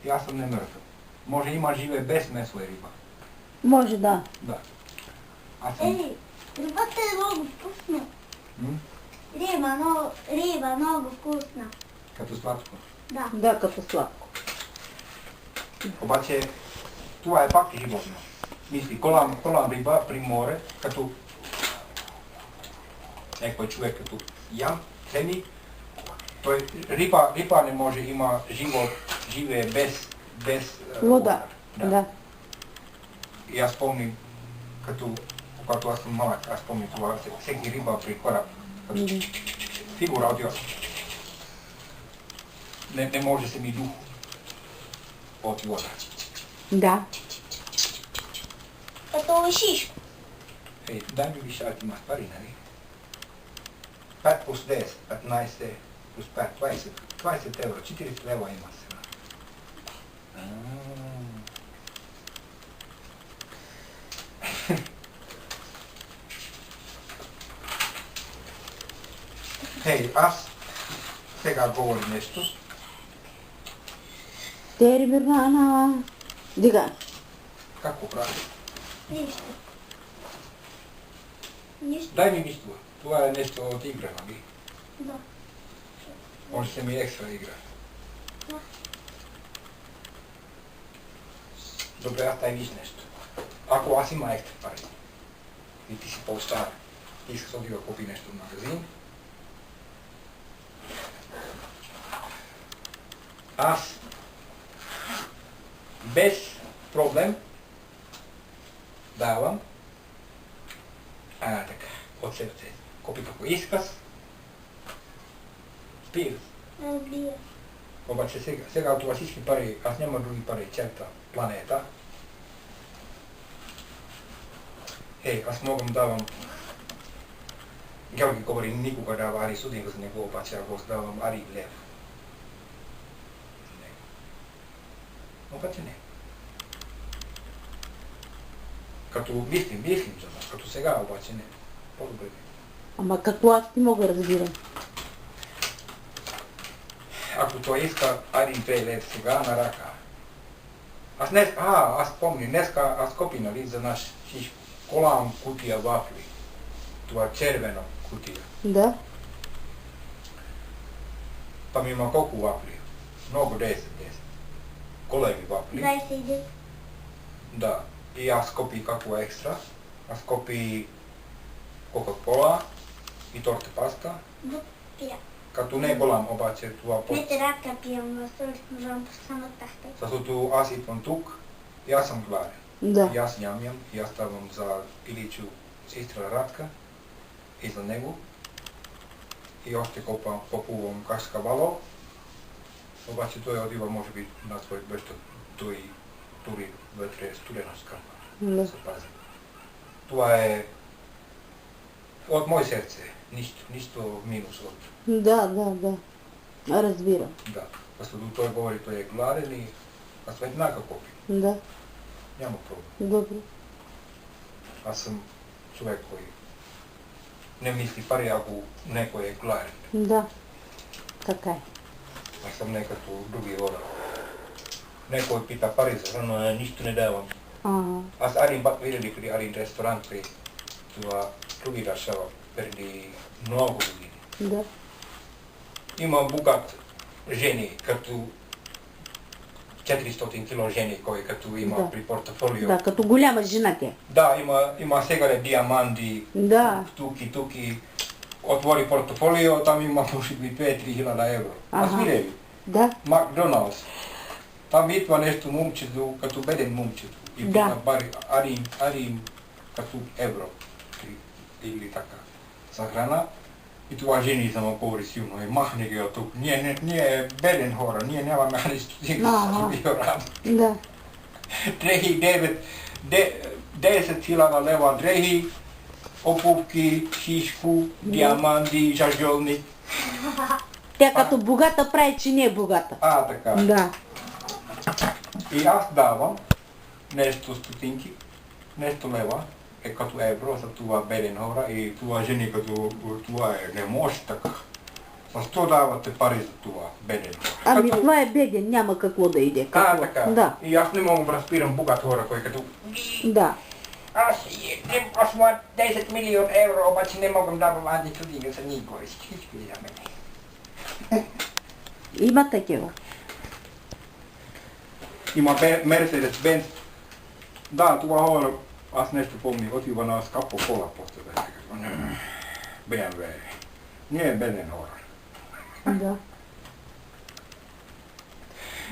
Speaker 1: и аз съм не мъртъв. Може има живе без месо и риба.
Speaker 2: Може да.
Speaker 1: Да. Аз съм...
Speaker 3: Рибата е много вкусна. Риба много вкусна.
Speaker 1: Като сладко.
Speaker 3: Да.
Speaker 2: Да, като сладко.
Speaker 1: Обаче това е пак животно. Мисли, колам риба при море, като някой човек като ям, цени, той риба не може има живее без
Speaker 2: Вода. Да.
Speaker 1: И аз помним, когато аз съм малък, аз помним това, всеки риба при кораб, фигура отива. Не може да се ми дух от вода.
Speaker 2: Да.
Speaker 3: Като шишка.
Speaker 1: Ей, дай ми виж, ти имаш пари, нали? 5 плюс 10, 15 плюс 5, 20 евро, 40 лева има сега. Хей, аз сега говоря нещо.
Speaker 2: Термирана. Дига.
Speaker 1: Как го правя?
Speaker 3: Нищо. Нищо.
Speaker 1: Дай ми виж това. Това е нещо от игра, нали?
Speaker 3: Да.
Speaker 1: Може да ми е екстра игра.
Speaker 3: Да.
Speaker 1: Добре, аз дай виж нещо. Ако аз има екстра пари и ти си по-стар, ти искаш да отива купи нещо в магазин, аз без проблем давам така, от сърце. Купи какво искаш, спира.
Speaker 3: Разбира.
Speaker 1: Обаче сега от това всички пари, аз няма други пари, цялата планета. Аз могам давам, Георги говори, никога дава ари судинга за него, обаче ако давам ари лев. Обаче не. Като мислим за нас, като сега обаче не. По-добре не.
Speaker 2: Ама какво аз ти мога да разбирам?
Speaker 1: Ако той иска 1-2 лев сега на ръка. Аз помня, днеска аз купи, нали, за наш шиш голям кутия вафли. Това червена кутия.
Speaker 2: Да.
Speaker 1: Там има колко вафли? Много 10. Големи вафли.
Speaker 3: 29.
Speaker 1: Да. И аз купи какво екстра. Аз купи Кока-кола и торта паста.
Speaker 3: Да, пия.
Speaker 1: Като не е голям, обаче това по...
Speaker 3: Не трябва да пием, но съм само тахте.
Speaker 1: Защото аз идвам тук и аз съм гладен.
Speaker 2: Да.
Speaker 1: И аз нямам, и аз ставам за Иличу сестра Радка и за него. И още купувам кашкавало. Обаче той отива, може би, на свой баща, той тури вътре студена скарба.
Speaker 2: Да.
Speaker 1: Се пази. Това е от мое сърце. Нищо минус от...
Speaker 2: Да. Разбирам.
Speaker 1: Да. Защото той говори, той е гладен и аз веднага купи.
Speaker 2: Да.
Speaker 1: Няма проблем.
Speaker 2: Добре.
Speaker 1: Аз съм човек, който не мисли пари, ако некой е гладен.
Speaker 2: Да. Така е.
Speaker 1: Аз съм не като други хора. Някой пита пари за храна, нищо не давам. Аз арим пак видели при арим ресторант при това други държава преди много години.
Speaker 2: Да.
Speaker 1: Има богат жени, като 400 кило жени, кой като има при портфолио.
Speaker 2: Да, като голяма жена тя.
Speaker 1: Да, има сега диаманти, туки. Отвори портфолио, там има може би 2-3 хиляда евро. Аз видели.
Speaker 2: Да.
Speaker 1: Макдоналдс. Там идва нещо момчето, като беден момчето. И пита пари, арим като евро. Или така. За храна. И това жени само по-рисивно. И махне ги от тук. Ние беден хора, ние нямаме нищо други хора.
Speaker 2: Да.
Speaker 1: Дрехи 10 хиляда лева дрехи, обувки, шишко, диаманти, жажолник.
Speaker 2: Тя като богата прави, че не е богата.
Speaker 1: Така.
Speaker 2: Да.
Speaker 1: И аз давам нещо стотинки, нещо лева, е като евро за това беден хора и това жени като това не може така. Защо давате пари за това беден хора?
Speaker 2: Ами това е беден, няма какво да иде.
Speaker 1: Така.
Speaker 2: Да.
Speaker 1: И аз не мога да разбирам богат хора, кой като...
Speaker 2: Да.
Speaker 1: Аз имам 10 милион евро, обаче не мога да давам ади стотинка за никой. Всички за мене.
Speaker 2: Има такива.
Speaker 1: Има Мерседес Бенц. Да, това хора, аз нещо помня, отива на скапо кола после да се казва. BMW. Ние беден хора.
Speaker 2: Да.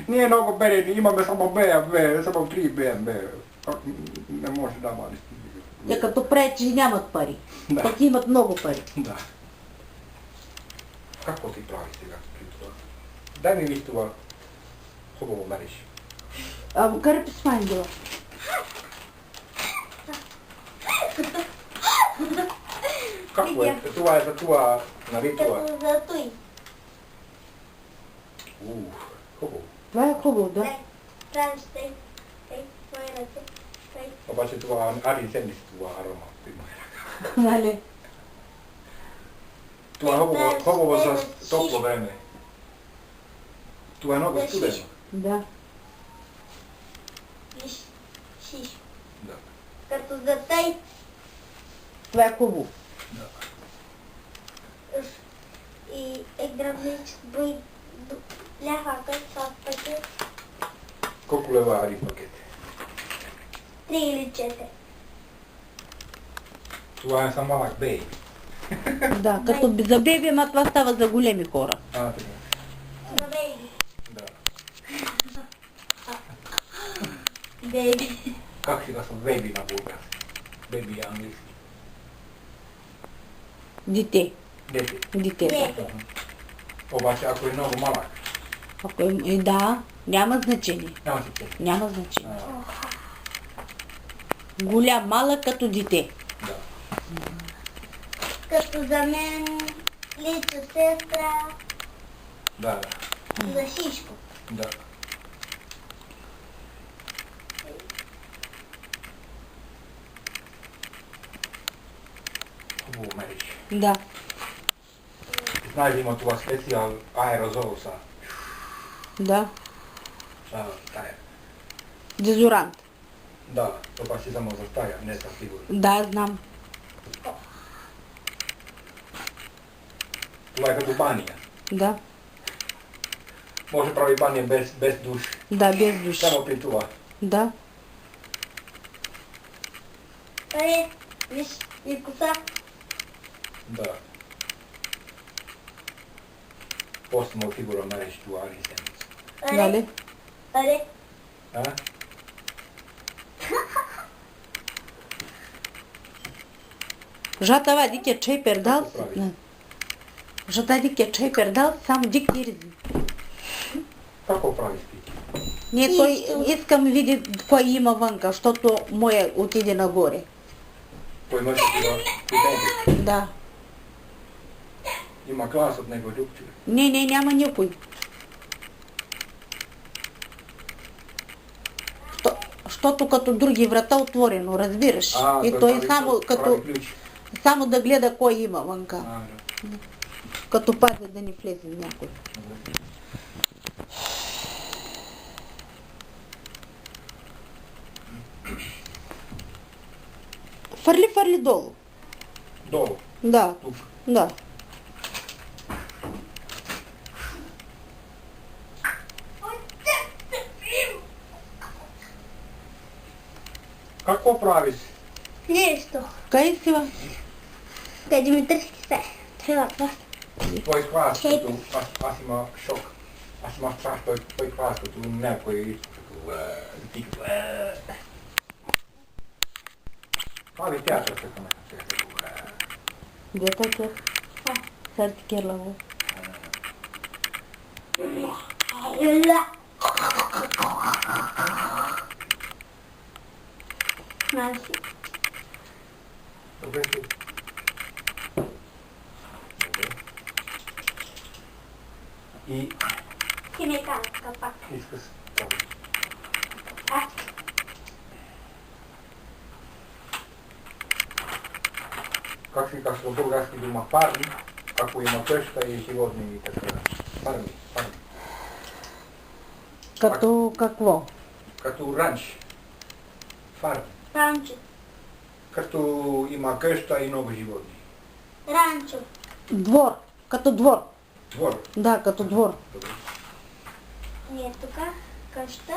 Speaker 1: Ние много бедени, имаме само BMW, само 3 BMW. Не може да дава нищо.
Speaker 2: Те като прави, че нямат пари.
Speaker 1: Да.
Speaker 2: Пък имат много пари.
Speaker 1: Да. Какво ти прави сега при това? Дай ми виж това хубаво мериш.
Speaker 2: Кърпи с мангела.
Speaker 1: Какво е? Това е за това, нали това?
Speaker 3: Като за той.
Speaker 1: Хубаво.
Speaker 2: Това е хубаво, да.
Speaker 3: Правиш тъй. Твои ръце.
Speaker 1: Обаче това Арин седни с това аромат.
Speaker 2: Нали?
Speaker 1: Това е хубаво за топло време. Това е много студено.
Speaker 2: Да.
Speaker 3: Шиш.
Speaker 1: Да.
Speaker 3: Като за тъй.
Speaker 2: Това е хубаво.
Speaker 1: Да.
Speaker 3: И гръбничко бой ляха с пакет.
Speaker 1: Колко лева Арин пакет?
Speaker 3: 3 или 4.
Speaker 1: Това е само малък бей.
Speaker 2: Да, като за беби, ама това става за големи хора.
Speaker 1: Така.
Speaker 3: За бейби.
Speaker 1: Да.
Speaker 3: Бейби.
Speaker 1: Как си казва бейби на български? Бейби е английски.
Speaker 2: Дете.
Speaker 1: Дете.
Speaker 2: Да.
Speaker 1: Обаче ако е много малък.
Speaker 2: Ако е, да, няма значение.
Speaker 1: Няма значение.
Speaker 2: Няма значение. Голям, малък като дете.
Speaker 1: Да.
Speaker 3: Като за мен личо сестра.
Speaker 1: Да.
Speaker 3: За шишко.
Speaker 1: Да. Хубаво мериш.
Speaker 2: Да.
Speaker 1: Знаеш, има това специал аерозол са.
Speaker 2: Да.
Speaker 1: Тая.
Speaker 2: Дезорант.
Speaker 1: Да, това си само за тая, не за фигура.
Speaker 2: Да, знам.
Speaker 1: Това е като бания.
Speaker 2: Да.
Speaker 1: Може прави бания без душ.
Speaker 2: Да, без душ.
Speaker 1: Само при това.
Speaker 2: Да.
Speaker 3: Виж, и коса.
Speaker 1: Да. После му фигура мериш това Арин седмица.
Speaker 2: Нали?
Speaker 3: Аре.
Speaker 1: А?
Speaker 2: Жата дикия чай пердал. Жата дикия чай пердал, само дик иризи.
Speaker 1: Какво правиш ти?
Speaker 2: Не, той искам види кой има вънка, защото моя отиде нагоре.
Speaker 1: Той имаш такива студенти.
Speaker 2: Да.
Speaker 1: Има клас от него друг човек.
Speaker 2: Не, няма никой. Защото като други врата отворено, разбираш. И той само като... Само да гледа кой има вънка.
Speaker 1: Да.
Speaker 2: Като пазя да не влезе някой. Фърли долу.
Speaker 1: Долу?
Speaker 2: Да.
Speaker 1: Тук?
Speaker 2: Да.
Speaker 1: Какво правиш?
Speaker 3: Нещо.
Speaker 2: Къде си, бе?
Speaker 3: Те Димитрийски сте. Това.
Speaker 1: Твой клас, като аз има шок. Аз има страх, той клас, като някой това ли театър, като ме
Speaker 2: Где така? Сърти Керлава.
Speaker 3: Знаеш ли?
Speaker 1: Добре си. И
Speaker 3: Ти не казва пак.
Speaker 1: искаш. Как си казва български дума парни, ако има къща и животни и така. Парни.
Speaker 2: Като какво?
Speaker 1: Като ранч. Фарм.
Speaker 3: Ранчо.
Speaker 1: Като има къща и много животни.
Speaker 3: Ранчо.
Speaker 2: Двор. Като двор.
Speaker 1: Двор.
Speaker 2: Да, като двор.
Speaker 1: Добре.
Speaker 3: Ние тук къща.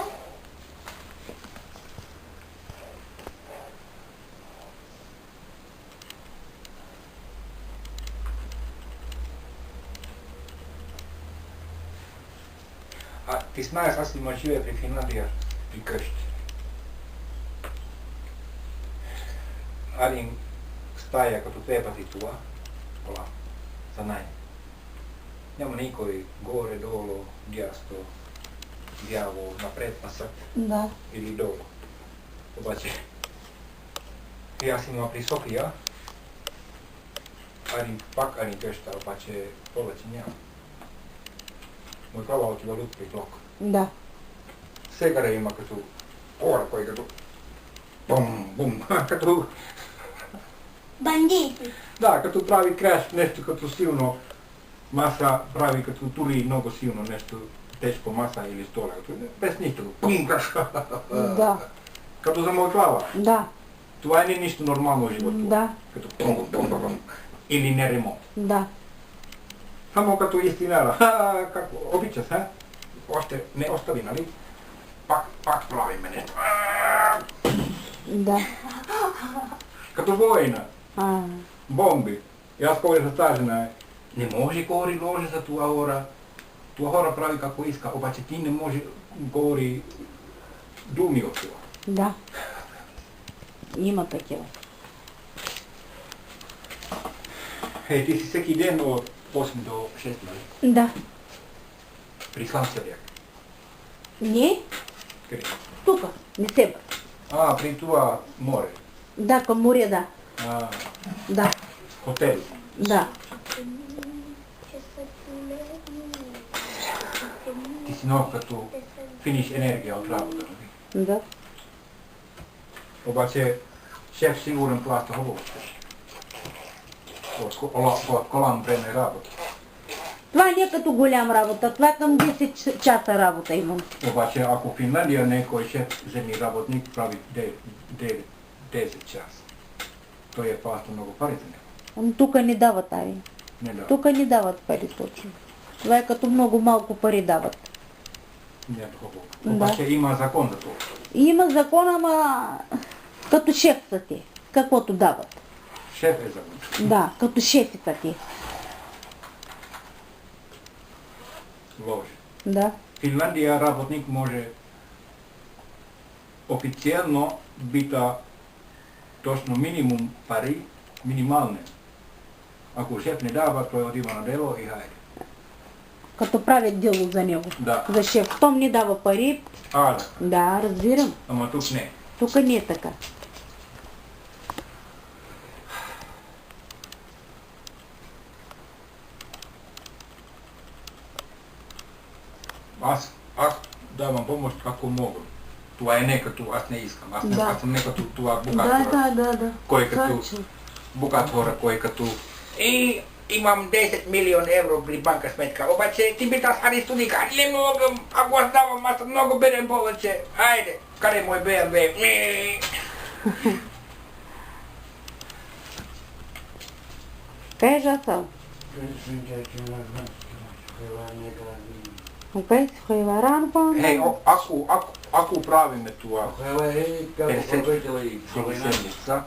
Speaker 1: А ти знаеш, аз има живея при Финландия при къщи. Един стая като теба ти това, кола, за най. Няма никой горе, долу, дясно, дяво, напред, назад
Speaker 2: Да.
Speaker 1: или долу. Обаче, и аз има при София, пак един къща, обаче повече няма. Мой глава отива люд при блок.
Speaker 2: Да.
Speaker 1: Сега има като хора, кой като бум, като
Speaker 3: Бандити.
Speaker 1: да, като прави краш, нещо като силно маса, прави като тури много силно нещо, тежко маса или стола, без нищо. Бум,
Speaker 2: Да.
Speaker 1: като замълчава.
Speaker 2: Да.
Speaker 1: Това не е нищо нормално в живота.
Speaker 2: Да.
Speaker 1: Като пум, или не ремонт.
Speaker 2: Да.
Speaker 1: Само като истинара. Как обичаш, още не остави, нали? Пак правиме нещо.
Speaker 2: Да.
Speaker 1: Като война.
Speaker 2: А.
Speaker 1: Бомби. И аз кой се стажена, не може говори ложе за това хора. Това хора прави како иска, обаче ти не може говори думи от това.
Speaker 2: Да. Има такива.
Speaker 1: Ти си всеки ден от 8 до 6, нали?
Speaker 2: Да.
Speaker 1: При Fantasia-sarja.
Speaker 2: Не?
Speaker 1: Къде?
Speaker 2: Тук. Не се бъде.
Speaker 1: При това море.
Speaker 2: Да, към море, да. Да.
Speaker 1: Хотел.
Speaker 2: Да.
Speaker 1: Ти си много като финиш енергия от работа, нали?
Speaker 2: Да.
Speaker 1: Обаче шеф сигурен плаща хубаво. От колан време работа.
Speaker 2: Това не е като голям работа, това към 10 часа работа имам.
Speaker 1: Обаче ако в Финландия някой шеф вземи работник, прави 10 часа. Той е плаща много пари за него.
Speaker 2: Ама тук не дават, ави.
Speaker 1: Не да.
Speaker 2: Тук не дават пари точно. Това е като много малко пари дават.
Speaker 1: Не е хубаво.
Speaker 2: Да.
Speaker 1: Обаче има закон за това.
Speaker 2: Има закон, ама като шеф са те, каквото дават.
Speaker 1: Шеф е закон.
Speaker 2: Да, като шефи са те.
Speaker 1: Ложе.
Speaker 2: Да.
Speaker 1: В Финландия работник може официално бита точно минимум пари, минимални. Ако шеф не дава, той отива на дело и хайде.
Speaker 2: Като правят дело за него.
Speaker 1: Да.
Speaker 2: За шеф. Том не дава пари.
Speaker 1: Да.
Speaker 2: Да, разбирам.
Speaker 1: Ама тук не.
Speaker 2: Тук не е така.
Speaker 1: Аз давам помощ ако мога. Това е не като аз не искам. Аз съм не като това богат хора.
Speaker 2: Да.
Speaker 1: Кой като богат хора, кой като imam 10 милиона евро при банка сметка. Обаче ти би аз туди, не мога, ако аз давам, аз много берем повече. Айде, къде мой БМВ?
Speaker 2: Kaj je to? Kaj si hojva rano pa?
Speaker 1: Hej, ако правиме това, седмица,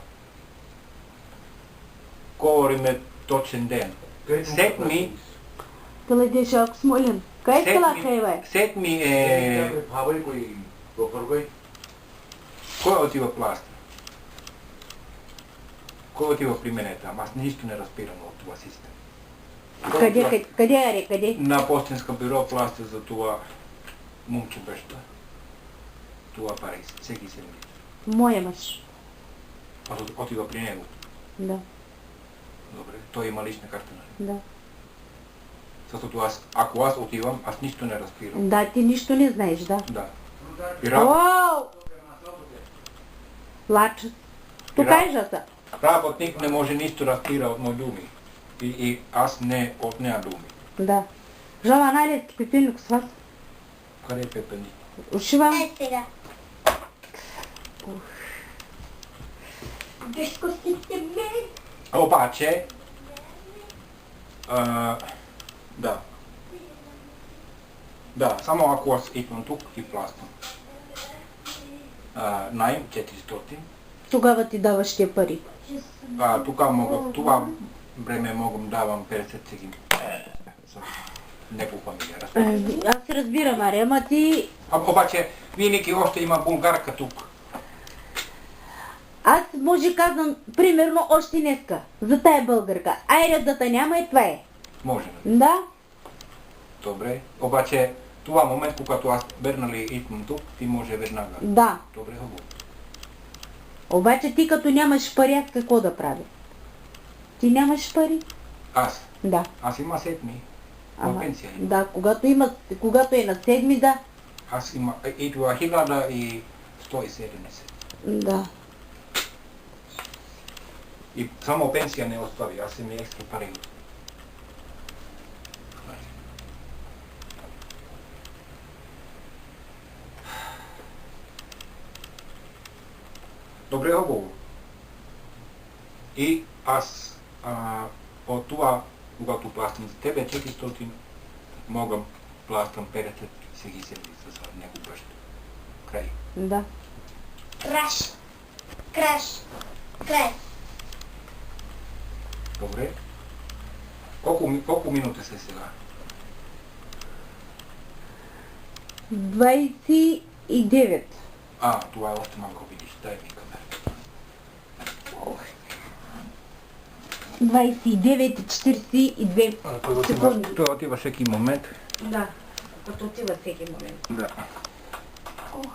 Speaker 1: говориме точен ден. Седми,
Speaker 2: Кладеш ако смолен. Kaj je tala hojva?
Speaker 1: седми е... Кой отива пласта? Кой отива при мене там? Аз нищо не разбирам от това система.
Speaker 2: Къде е, къде?
Speaker 1: На почтенска бюро плаща за това момче баща. Това пари, всеки седмица.
Speaker 2: Моя мъж.
Speaker 1: Аз отива при него.
Speaker 2: Да,
Speaker 1: Добре, той има лична карта, нали?
Speaker 2: да.
Speaker 1: Защото ако аз отивам, аз нищо не разбирам.
Speaker 2: Да, ти нищо не знаеш, да.
Speaker 1: Да.
Speaker 2: Оу! Плача. Тук е жаса.
Speaker 1: Работник не може нищо разбира от мои думи. И аз не от нея думи.
Speaker 2: Да. Жала, найде пепелник с вас.
Speaker 1: Къде е пепелник?
Speaker 2: Ушивам.
Speaker 3: Ей сега. Виж костите ми.
Speaker 1: Обаче, да. Да, само ако аз идвам тук и плащам. Найм 400.
Speaker 2: Тогава ти даваш тия пари.
Speaker 1: Това време могам давам 50 всеки. Неко фамилия.
Speaker 2: Аз се разбирам, Аре, ама ти...
Speaker 1: Обаче, винаги още има българка тук.
Speaker 2: Аз може казвам, примерно, още днеска, за тая българка. Айде да те няма и това е.
Speaker 1: Може.
Speaker 2: Да?
Speaker 1: Добре. Обаче, това момент, когато аз вернали идвам тук, ти може веднага.
Speaker 2: Да.
Speaker 1: Добре, хубаво.
Speaker 2: Обаче ти като нямаш пари, аз какво да правя? Ти нямаш пари?
Speaker 1: Аз?
Speaker 2: Да.
Speaker 1: Аз има седми.
Speaker 2: Ама,
Speaker 1: Пенсия.
Speaker 2: да, когато е на седми, да.
Speaker 1: Аз има, идва 1170.
Speaker 2: Да.
Speaker 1: И само пенсия не остави, аз съм и екстра пари. Добре, хубаво. И аз от това, когато плащам за тебе 400, мога плащам 50 всеки седмица за някой баща. Край.
Speaker 2: Да.
Speaker 3: Краш. Краш. Край.
Speaker 1: Добре. Колко минути са сега?
Speaker 2: 29.
Speaker 1: Това е още малко, видиш. Дай ми камера.
Speaker 2: 29:42 секунди.
Speaker 1: Той отива всеки момент.
Speaker 2: Да, като отива всеки момент.
Speaker 1: Да.
Speaker 2: Ох.